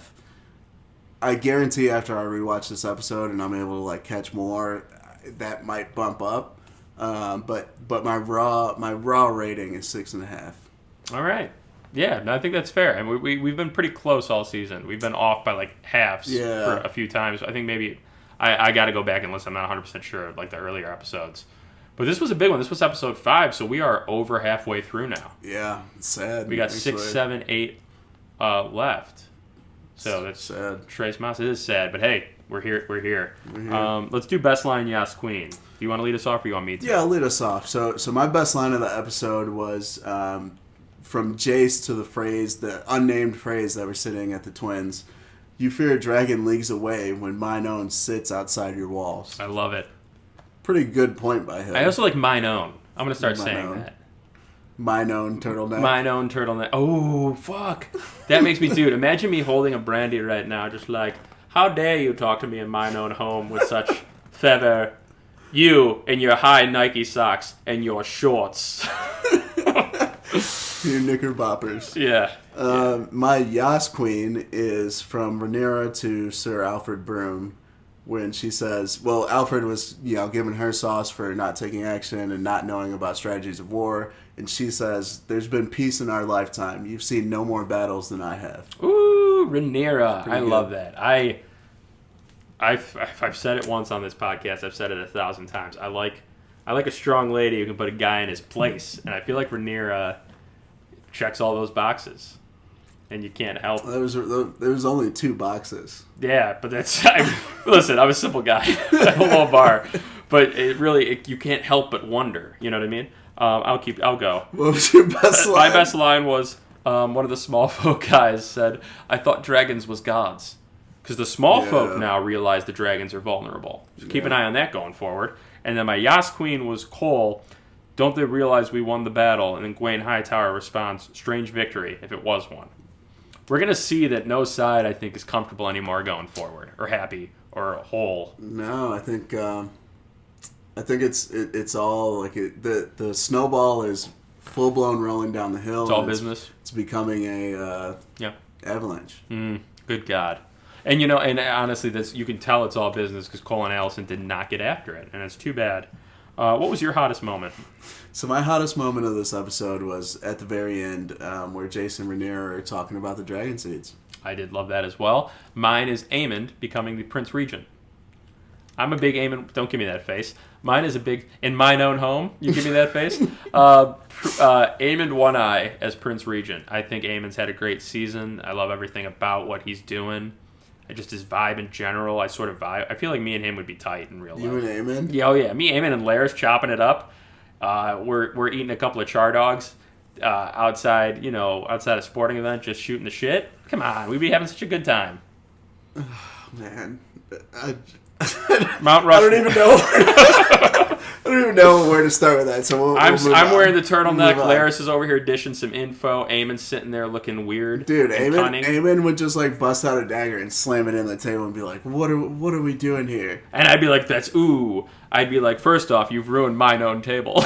I guarantee after I rewatch this episode and I'm able to like catch more, that might bump up. But my raw rating is 6.5. All right. Yeah, no, I think that's fair. And we've been pretty close all season. We've been off by like halves for a few times. I think maybe I got to go back and listen. I'm not 100% sure of like the earlier episodes. But this was a big one. This was episode 5, so we are over halfway through now. Yeah, it's sad. We got 6, 7, 8 left. So that's sad. Trace Moss. It is sad, but hey, we're here. Let's do best line, Yas Queen. Do you want to lead us off, or you want me to? Yeah, I'll lead us off. So my best line of the episode was from Jace to the unnamed phrase that we're sitting at the Twins. You fear a dragon leagues away when mine own sits outside your walls. I love it. Pretty good point by him. I also like mine own. I'm gonna start saying that. Mine own turtleneck. Mine own turtleneck. Oh, fuck. That makes me, dude, imagine me holding a brandy right now, just like, how dare you talk to me in mine own home with such feather. You in your high Nike socks and your shorts. Your knickerboppers. Yeah. My Yas Queen is from Rhaenyra to Sir Alfred Broom. When she says, well, Alfred was, giving her sauce for not taking action and not knowing about strategies of war. And she says, there's been peace in our lifetime. You've seen no more battles than I have. Ooh, Rhaenyra. I good. love that. I've said it once on this podcast. I've said it 1,000 times. I like a strong lady who can put a guy in his place. And I feel like Rhaenyra checks all those boxes. And you can't help. There was only 2 boxes. Yeah, but that's... listen, I'm a simple guy. I have a low bar. But you can't help but wonder. You know what I mean? I'll go. What was your best line? My best line was, one of the small folk guys said, I thought dragons was gods. Because the small folk now realize the dragons are vulnerable. So keep an eye on that going forward. And then my Yas Queen was Cole. Don't they realize we won the battle? And then Gwaine Hightower responds, strange victory, if it was one. We're going to see that no side, I think, is comfortable anymore going forward, or happy, or whole. No, I think it's all like the snowball is full blown rolling down the hill. It's all business. It's becoming a avalanche. Good God. And and honestly, you can tell it's all business because Cole and Allison did not get after it, and it's too bad. What was your hottest moment? So my hottest moment of this episode was at the very end, where Jace and Rhaenyra are talking about the dragon seeds. I did love that as well. Mine is Aemond becoming the Prince Regent. I'm a big Aemond. Don't give me that face. Mine is a big in mine own home. You give me that face. Aemond One Eye as Prince Regent. I think Aemond's had a great season. I love everything about what he's doing. Just his vibe in general. I feel like me and him would be tight in real life. You and Aemond? Yeah, oh yeah. Me, Aemond, and Laris chopping it up. We're eating a couple of char dogs outside a sporting event, just shooting the shit. Come on, we'd be having such a good time. Oh, man, Mount Rushmore. I don't even know where to start with that. So I'm wearing the turtleneck. Laris is over here dishing some info. Eamon's sitting there looking weird. Dude, Aemond would just like bust out a dagger and slam it in the table and be like, "What are we doing here?" And I'd be like, "That's ooh." I'd be like, first off, you've ruined mine own table.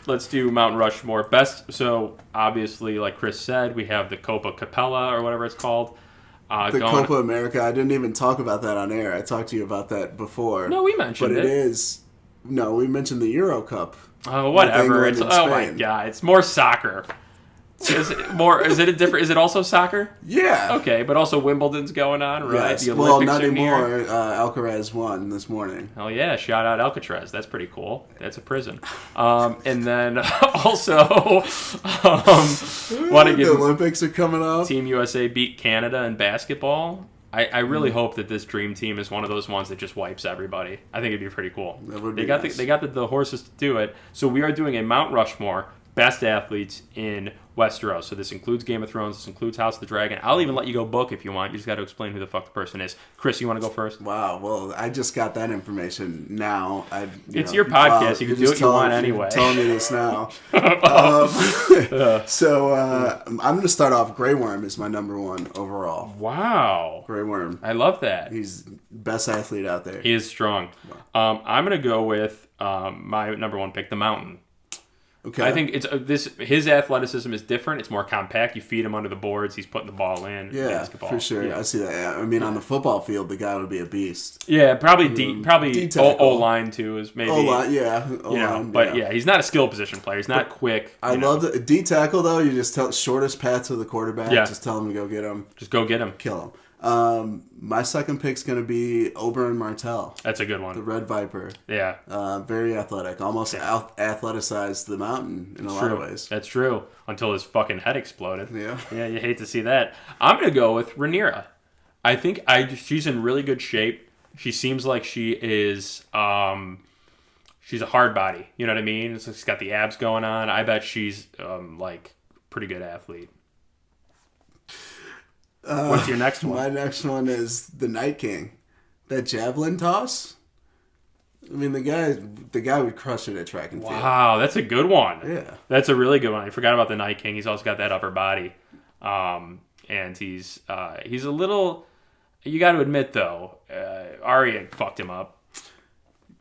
Let's do Mount Rushmore. Best. So obviously, like Chris said, we have the Copa Capella or whatever it's called. The Copa America. I didn't even talk about that on air. I talked to you about that before. No, we mentioned it. But it is... No, we mentioned the Euro Cup. Oh, whatever. Oh, my God. It's more soccer. Is it also soccer? Yeah. Okay, but also Wimbledon's going on, right? Yes. The Olympics not are anymore. near. Alcaraz won this morning. Oh, yeah. Shout out Alcatraz. That's pretty cool. That's a prison. And then also, want to give... The Olympics are coming up. Team USA beat Canada in basketball. I really hope that this dream team is one of those ones that just wipes everybody. I think it'd be pretty cool. That would be nice. They got the horses to do it. So we are doing a Mount Rushmore best athletes in Westeros. So this includes Game of Thrones. This includes House of the Dragon. I'll even let you go book if you want. You just got to explain who the fuck the person is. Chris, you want to go first? Wow. Well, I just got that information now. It's your podcast. You can do what you want anyway. You're telling me this now. So I'm going to start off. Grey Worm is my number one overall. Wow. Grey Worm. I love that. He's best athlete out there. He is strong. I'm going to go with my number one pick, the Mountain. Okay. I think his athleticism is different. It's more compact. You feed him under the boards. He's putting the ball in. Yeah, basketball. for sure. Yeah. I see that. Yeah. I mean, on the football field, the guy would be a beast. Yeah, probably O-line too is maybe. O-line, yeah. O-line, but he's not a skill position player. He's not quick. I love the D-tackle, though. You just tell shortest path to the quarterback. Yeah. Just tell him to go get him. Just go get him. Kill him. My second pick's going to be Oberyn Martell. That's a good one. The Red Viper. Yeah. Very athletic. Almost athleticized the Mountain in a lot of ways. That's true. Until his fucking head exploded. Yeah. Yeah, you hate to see that. I'm going to go with Rhaenyra. I think she's in really good shape. She seems like she is... she's a hard body. You know what I mean? So she's got the abs going on. I bet she's pretty good athlete. What's your next one? My next one is the Night King. That javelin toss. I mean, the guy would crush it at track and field. Wow, that's a good one. Yeah, that's a really good one. I forgot about the Night King. He's also got that upper body, and he's a little. You got to admit though, Arya fucked him up.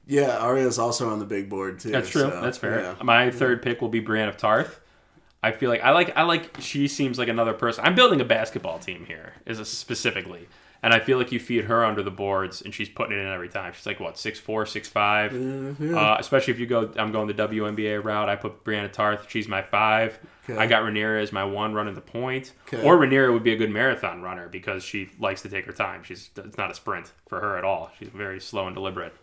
Yeah, Arya's also on the big board too. That's true. So, that's fair. Yeah. My third pick will be Brienne of Tarth. I feel like I like. She seems like another person. I'm building a basketball team here, specifically, and I feel like you feed her under the boards, and she's putting it in every time. She's like what 6'4", 6'5". Mm-hmm. Especially if you go, I'm going the WNBA route. I put Brienne of Tarth. She's my 5. Okay. I got Rhaenyra as my 1 running the point. Okay. Or Rhaenyra would be a good marathon runner because she likes to take her time. It's not a sprint for her at all. She's very slow and deliberate.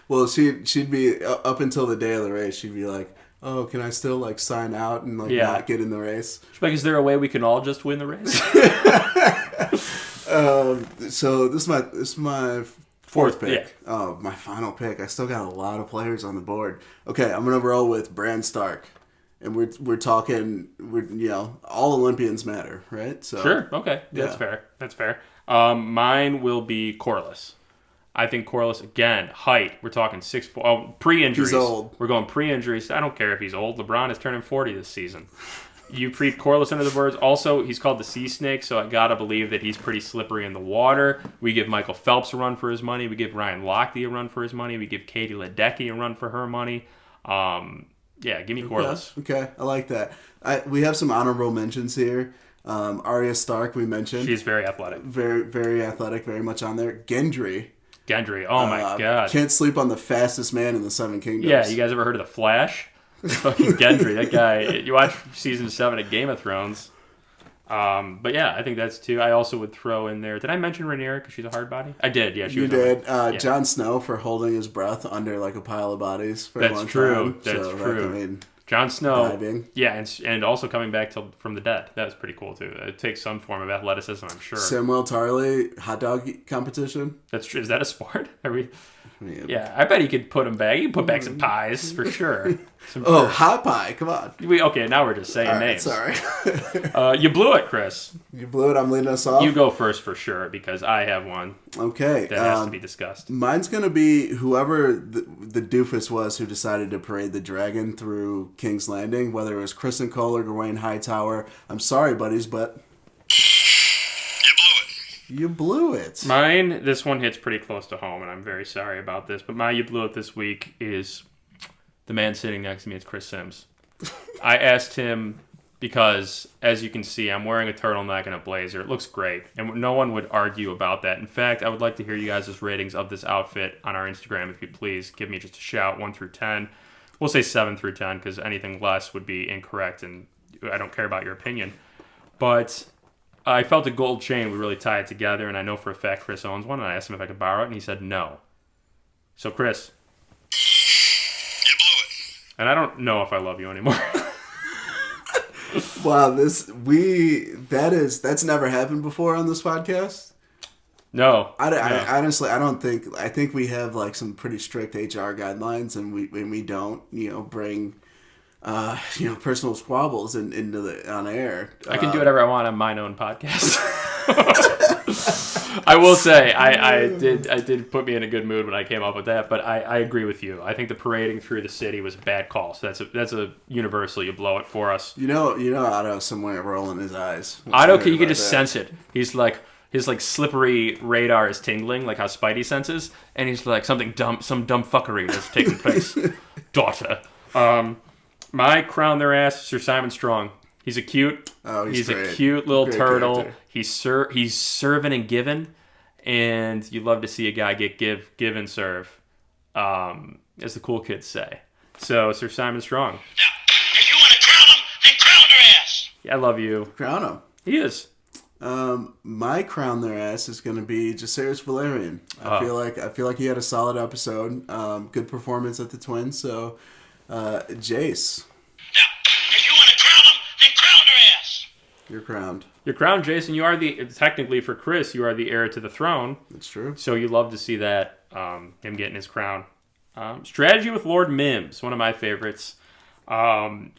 Well, she'd be up until the day of the race. She'd be like, "Oh, can I still sign out and not get in the race?" She's like, "Is there a way we can all just win the race?" So this is my fourth pick. Yeah. Oh, my final pick. I still got a lot of players on the board. Okay, I'm gonna roll with Bran Stark, and we're talking. All Olympians matter, right? So sure. Okay, that's fair. That's fair. Mine will be Corlys. I think Corlys, again, height, we're talking 6'4". Oh, pre-injuries. He's old. We're going pre-injuries. I don't care if he's old. LeBron is turning 40 this season. You feed Corlys under the birds. Also, he's called the Sea Snake, so I got to believe that he's pretty slippery in the water. We give Michael Phelps a run for his money. We give Ryan Lochte a run for his money. We give Katie Ledecky a run for her money. Give me Corlys. Okay, I like that. We have some honorable mentions here. Arya Stark, we mentioned. She's very athletic. Very, very athletic, very much on there. Gendry, oh my god. Can't sleep on the fastest man in the Seven Kingdoms. Yeah, you guys ever heard of The Flash? Fucking Gendry, that guy. You watch season 7 of Game of Thrones. But yeah, I think that's 2. I also would throw in there. Did I mention Rhaenyra because she's a hard body? I did, yeah. You did. Jon Snow for holding his breath under a pile of bodies for a long time. That's true. Jon Snow, diving. Yeah, and also coming back from the dead. That was pretty cool too. It takes some form of athleticism, I'm sure. Samuel Tarly hot dog competition. That's true. Is that a sport? Yeah, I bet he could put them back. He could put back some pies for sure. Hot pie! Come on. Okay, now we're just saying names. Sorry. You blew it, Chris. You blew it. I'm leading us off. You go first for sure because I have one. Okay. That has to be discussed. Mine's gonna be whoever the doofus was who decided to parade the dragon through King's Landing, whether it was Kristen Cole or Gawain Hightower. I'm sorry, buddies, but you blew it. Mine, this one hits pretty close to home, and I'm very sorry about this, but my you blew it this week is the man sitting next to me. It's Chris Sims. I asked him because, as you can see, I'm wearing a turtleneck and a blazer. It looks great, and no one would argue about that. In fact, I would like to hear you guys' ratings of this outfit on our Instagram, if you please. Give me just a shout, 1 through 10. We'll say 7 through 10, because anything less would be incorrect, and I don't care about your opinion. But I felt a gold chain would really tie it together, and I know for a fact Chris owns one, and I asked him if I could borrow it, and he said no. So, Chris. You blew it. And I don't know if I love you anymore. Wow, that's never happened before on this podcast. No. I honestly, I think we have some pretty strict HR guidelines, and we don't, bring personal squabbles on air. I can do whatever I want on mine own podcast. I will say, I did put me in a good mood when I came up with that, but I agree with you. I think the parading through the city was a bad call. So that's a universal. You blow it for us. Otto somewhere rolling his eyes. Otto, you can just sense it. He's like, his like slippery radar is tingling, like how Spidey senses, and he's like some dumb fuckery that's taking place. Daughter. My crown their ass, Sir Simon Strong. He's a cute. Oh, he's a cute little great turtle. character. He's serving and giving, and you love to see a guy get give and serve, as the cool kids say. So Sir Simon Strong. Now, if you want to crown him, then crown their ass. Yeah, I love you. Crown him. He is. My crown their ass is going to be Jacaerys Valerian. I feel like he had a solid episode. Good performance at the Twins. So, Jace. Now, if you want to crown him, then crown their ass. You're crowned. You're crowned, Jason. You are technically for Chris, you are the heir to the throne. That's true. So you love to see that, him getting his crown. Strategy with Lord Mims, one of my favorites.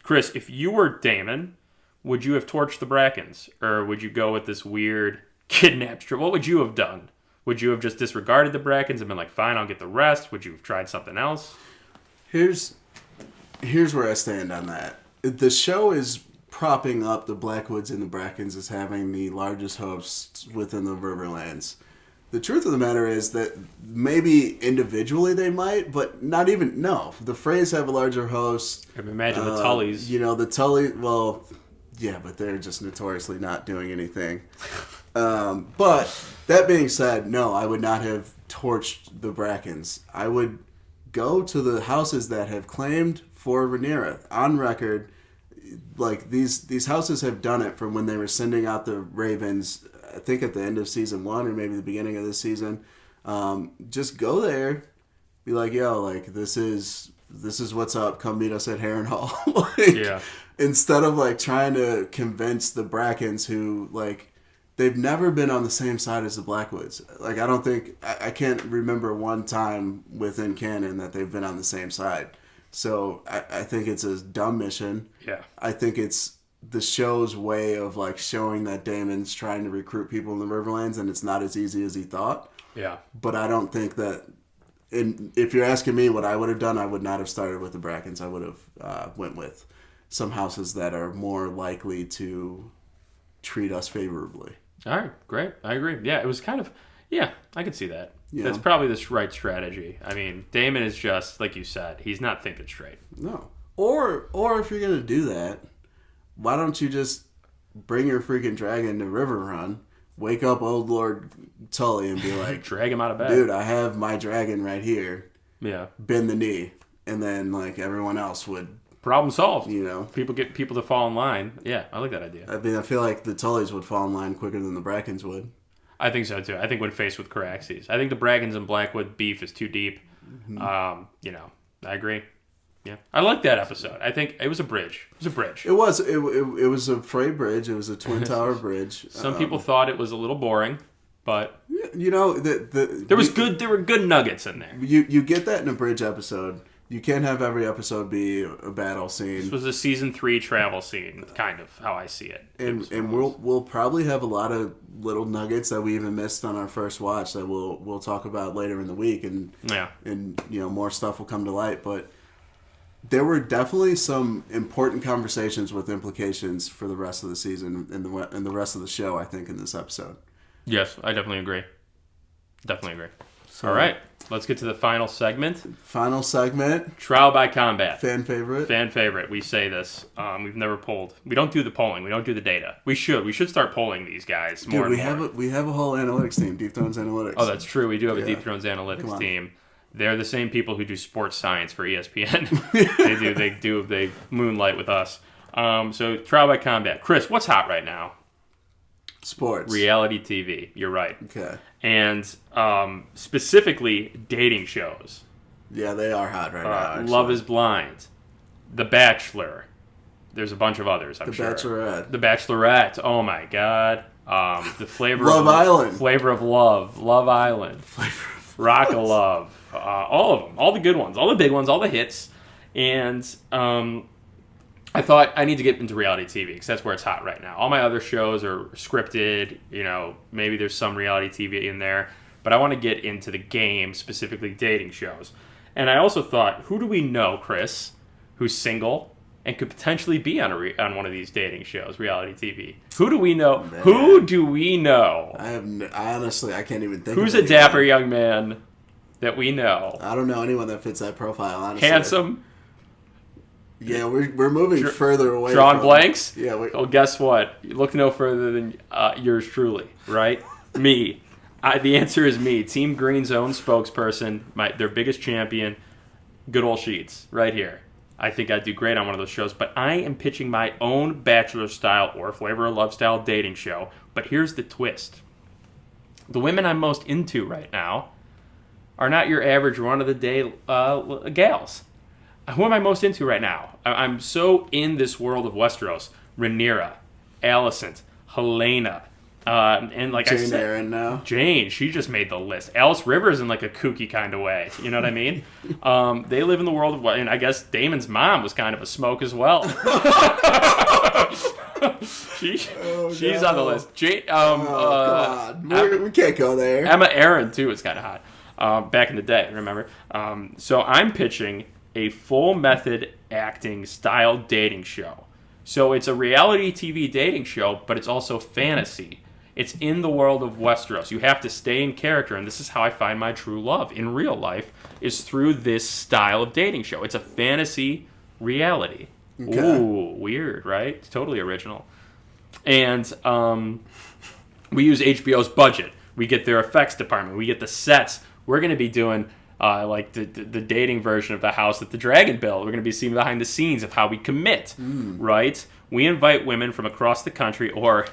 Chris, if you were Daemon, would you have torched the Brackens? Or would you go with this weird kidnap strip? What would you have done? Would you have just disregarded the Brackens and been like, fine, I'll get the rest? Would you have tried something else? Here's where I stand on that. The show is propping up the Blackwoods and the Brackens as having the largest hosts within the Riverlands. The truth of the matter is that maybe individually they might, but not even, no. The Freys have a larger host. I can imagine the Tullys. The Tully, well, yeah, but they're just notoriously not doing anything. But that being said, no, I would not have torched the Brackens. I would go to the houses that have claimed for Rhaenyra on record. Like these houses have done it from when they were sending out the Ravens. I think at the end of season 1 or maybe the beginning of this season. Just go there, be like, yo, like this is what's up. Come meet us at Harrenhal. Yeah. Instead of like trying to convince the Brackens who like they've never been on the same side as the Blackwoods. Like I can't remember one time within canon that they've been on the same side. So I think it's a dumb mission. Yeah. I think it's the show's way of like showing that Daemon's trying to recruit people in the Riverlands and it's not as easy as he thought. Yeah. But I don't think that, and if you're asking me what I would have done, I would not have started with the Brackens. I would have went with some houses that are more likely to treat us favorably. All right, great. I agree. Yeah, it was kind of, yeah, I could see that. Yeah. That's probably the right strategy. I mean, Daemon is just, like you said, he's not thinking straight. No. Or if you're going to do that, why don't you just bring your freaking dragon to River Run, wake up old Lord Tully and be like, drag him out of bed. Dude, I have my dragon right here. Yeah. Bend the knee. And then like everyone else would. Problem solved. You know. People get people to fall in line. Yeah, I like that idea. I mean, I feel like the Tullys would fall in line quicker than the Brackens would. I think so too. I think when faced with Caraxes, I think the Brackens and Blackwood beef is too deep. Mm-hmm. I agree. Yeah, I like that episode. I think it was a bridge. It was a bridge. It was. It was a Frey bridge. It was a Twin Tower bridge. Some people thought it was a little boring, but you know, there were good nuggets in there. You get that in a bridge episode. You can't have every episode be a battle scene. This was a season 3 travel scene, kind of how I see it. And we'll probably have a lot of little nuggets that we even missed on our first watch that we'll talk about later in the week, and more stuff will come to light. But there were definitely some important conversations with implications for the rest of the season and the rest of the show, I think, in this episode. Yes, I definitely agree. So, all right, let's get to the final segment. Trial by combat. Fan favorite. We say this. We've never polled. We don't do the polling. We don't do the data. We should. We should start polling these guys more and more. We have a whole analytics team, Deep Thrones Analytics. Oh, that's true. We do have a Deep Thrones Analytics team. They're the same people who do sports science for ESPN. They moonlight with us. So trial by combat. Chris, what's hot right now? Sports. Reality TV. You're right. Okay. And specifically dating shows. Yeah, they are hot right now. Actually. Love is Blind, The Bachelor. There's a bunch of others. I'm sure. The Bachelorette. Oh my God. The flavor Love Island. Flavor of Love. Love Island. Rock of Love. All of them. All the good ones. All the big ones. All the hits. And I thought I need to get into reality TV because that's where it's hot right now. All my other shows are scripted. Maybe there's some reality TV in there, but I want to get into the game, specifically dating shows. And I also thought, who do we know, Chris, who's single and could potentially be on one of these dating shows, reality TV? Who do we know? Man. Who do we know? I honestly, I can't even think. Who's of a dapper young man that we know? I don't know anyone that fits that profile. Honestly, Handsome. Yeah, we're moving further away. Drawing from, blanks? Yeah. Well, guess what? You look no further than yours truly, right? Me. The answer is me. Team Green's own spokesperson, their biggest champion, good old Sheets, right here. I think I'd do great on one of those shows, but I am pitching my own Bachelor style or Flavor of Love style dating show. But here's the twist. The women I'm most into right now are not your average run-of-the-day gals. Who am I most into right now? I'm so in this world of Westeros. Rhaenyra, Alicent, Helena, and like Jane I said, Aaron now. Jane, she just made the list. Alice Rivers in like a kooky kind of way. You know what I mean? They live in the world of, and I guess Damon's mom was kind of a smoke as well. She's on the list. Jane, come on. We can't go there. Emma Aaron too is kind of hot. Back in the day, remember? So I'm pitching a full method acting style dating show. So it's a reality TV dating show, but it's also fantasy. It's in the world of Westeros. You have to stay in character, and this is how I find my true love in real life, is through this style of dating show. It's a fantasy reality. Okay. Ooh, weird, right? It's totally original. And we use HBO's budget. We get their effects department. We get the sets. We're going to be doing like the dating version of the house that the dragon built. We're going to be seeing behind the scenes of how we commit, right? We invite women from across the country or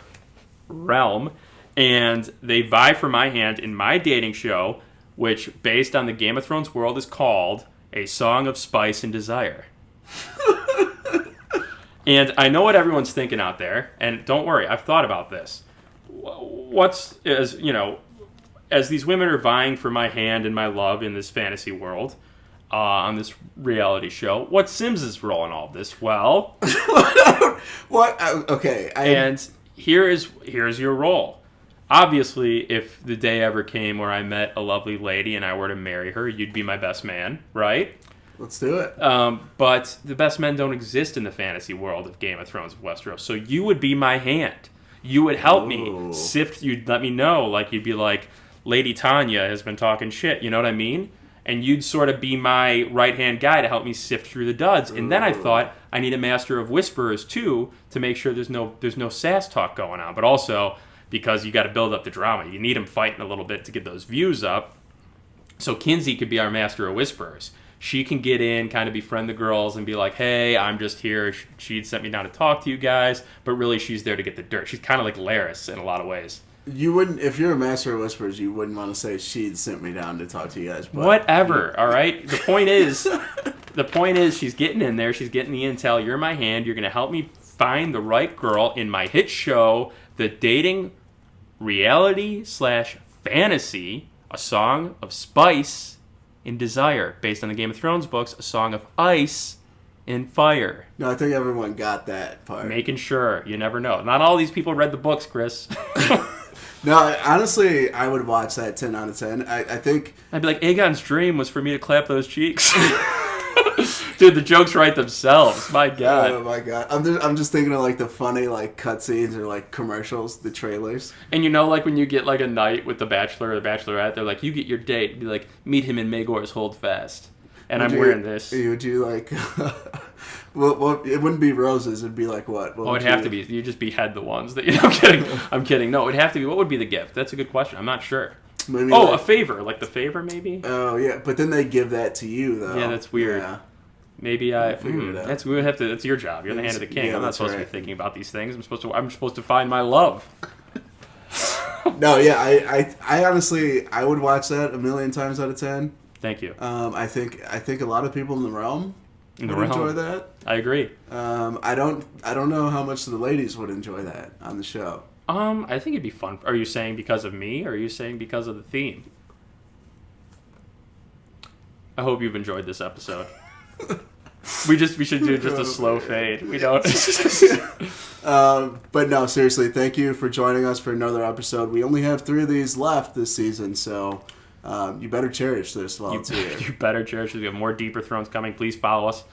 realm, and they vie for my hand in my dating show, which, based on the Game of Thrones world, is called A Song of Spice and Desire. And I know what everyone's thinking out there, and don't worry, I've thought about this. As these women are vying for my hand and my love in this fantasy world, on this reality show, what's Sims' role in all of this? Well, what? Okay. And here's your role. Obviously, if the day ever came where I met a lovely lady and I were to marry her, you'd be my best man, right? Let's do it. But the best men don't exist in the fantasy world of Game of Thrones of Westeros. So you would be my hand. You would help me sift. You'd let me know. Like, you'd be like, Lady Tanya has been talking shit. You know what I mean? And you'd sort of be my right-hand guy to help me sift through the duds. And then I thought, I need a master of whisperers, too, to make sure there's no sass talk going on. But also, because you got to build up the drama. You need them fighting a little bit to get those views up. So Kinsey could be our master of whisperers. She can get in, kind of befriend the girls, and be like, hey, I'm just here. She'd sent me down to talk to you guys. But really, she's there to get the dirt. She's kind of like Laris in a lot of ways. You wouldn't, if you're a master of whispers, you wouldn't want to say she'd sent me down to talk to you guys. But whatever, all right? The point is, she's getting in there. She's getting the intel. You're my hand. You're going to help me find the right girl in my hit show, the dating reality/fantasy, A Song of Spice and Desire, based on the Game of Thrones books, A Song of Ice and Fire. No, I think everyone got that part. Making sure. You never know. Not all these people read the books, Chris. No, honestly, I would watch that 10 out of 10. I think... I'd be like, Aegon's dream was for me to clap those cheeks. Dude, the jokes write themselves. My God. Oh, my God. I'm just thinking of, like, the funny, like, cutscenes or, like, commercials, the trailers. And you know, like, when you get, like, a night with the Bachelor or the Bachelorette, they're like, you get your date. Be like, meet him in Maegor's Holdfast. And I'm wearing this. Would you, like... Well, it wouldn't be roses. It'd be like what? It'd have to be. You just behead the ones that. I'm kidding. I'm kidding. No, it'd have to be. What would be the gift? That's a good question. I'm not sure. Maybe a favor, like the favor, maybe. Oh yeah, but then they give that to you though. Yeah, that's weird. Yeah. Maybe I figure it out. That's we would have to. That's your job. You're the hand of the king. Yeah, I'm not supposed to be thinking about these things. I'm supposed to find my love. No, yeah, I honestly I would watch that 1,000,000 times out of 10. Thank you. I think a lot of people in the realm would enjoy that. I agree. I don't know how much the ladies would enjoy that on the show. I think it'd be fun. Are you saying because of me, or are you saying because of the theme? I hope you've enjoyed this episode. We should do just a slow fade. We don't. But no, seriously, thank you for joining us for another episode. We only have 3 of these left this season, so you better cherish this while it's here. You better cherish it. We have more Deeper Thrones coming. Please follow us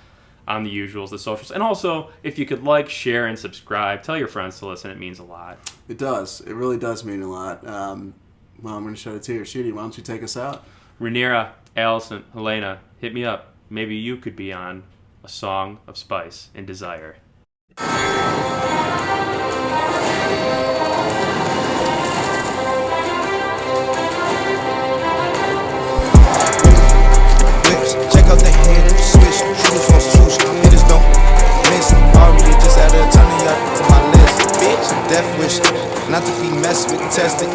on the usuals, the socials. And also, if you could like, share, and subscribe, tell your friends to listen. It means a lot. It does. It really does mean a lot. Well, I'm going to shut it to you. Shooty, why don't you take us out? Rhaenyra, Allison, Helena, hit me up. Maybe you could be on A Song of Spice and Desire. Check out the hand switch, shooters on swoosh, hitters don't miss. Already just added a ton of y'all to my list. Bitch, death wish, not to be messed with, tested.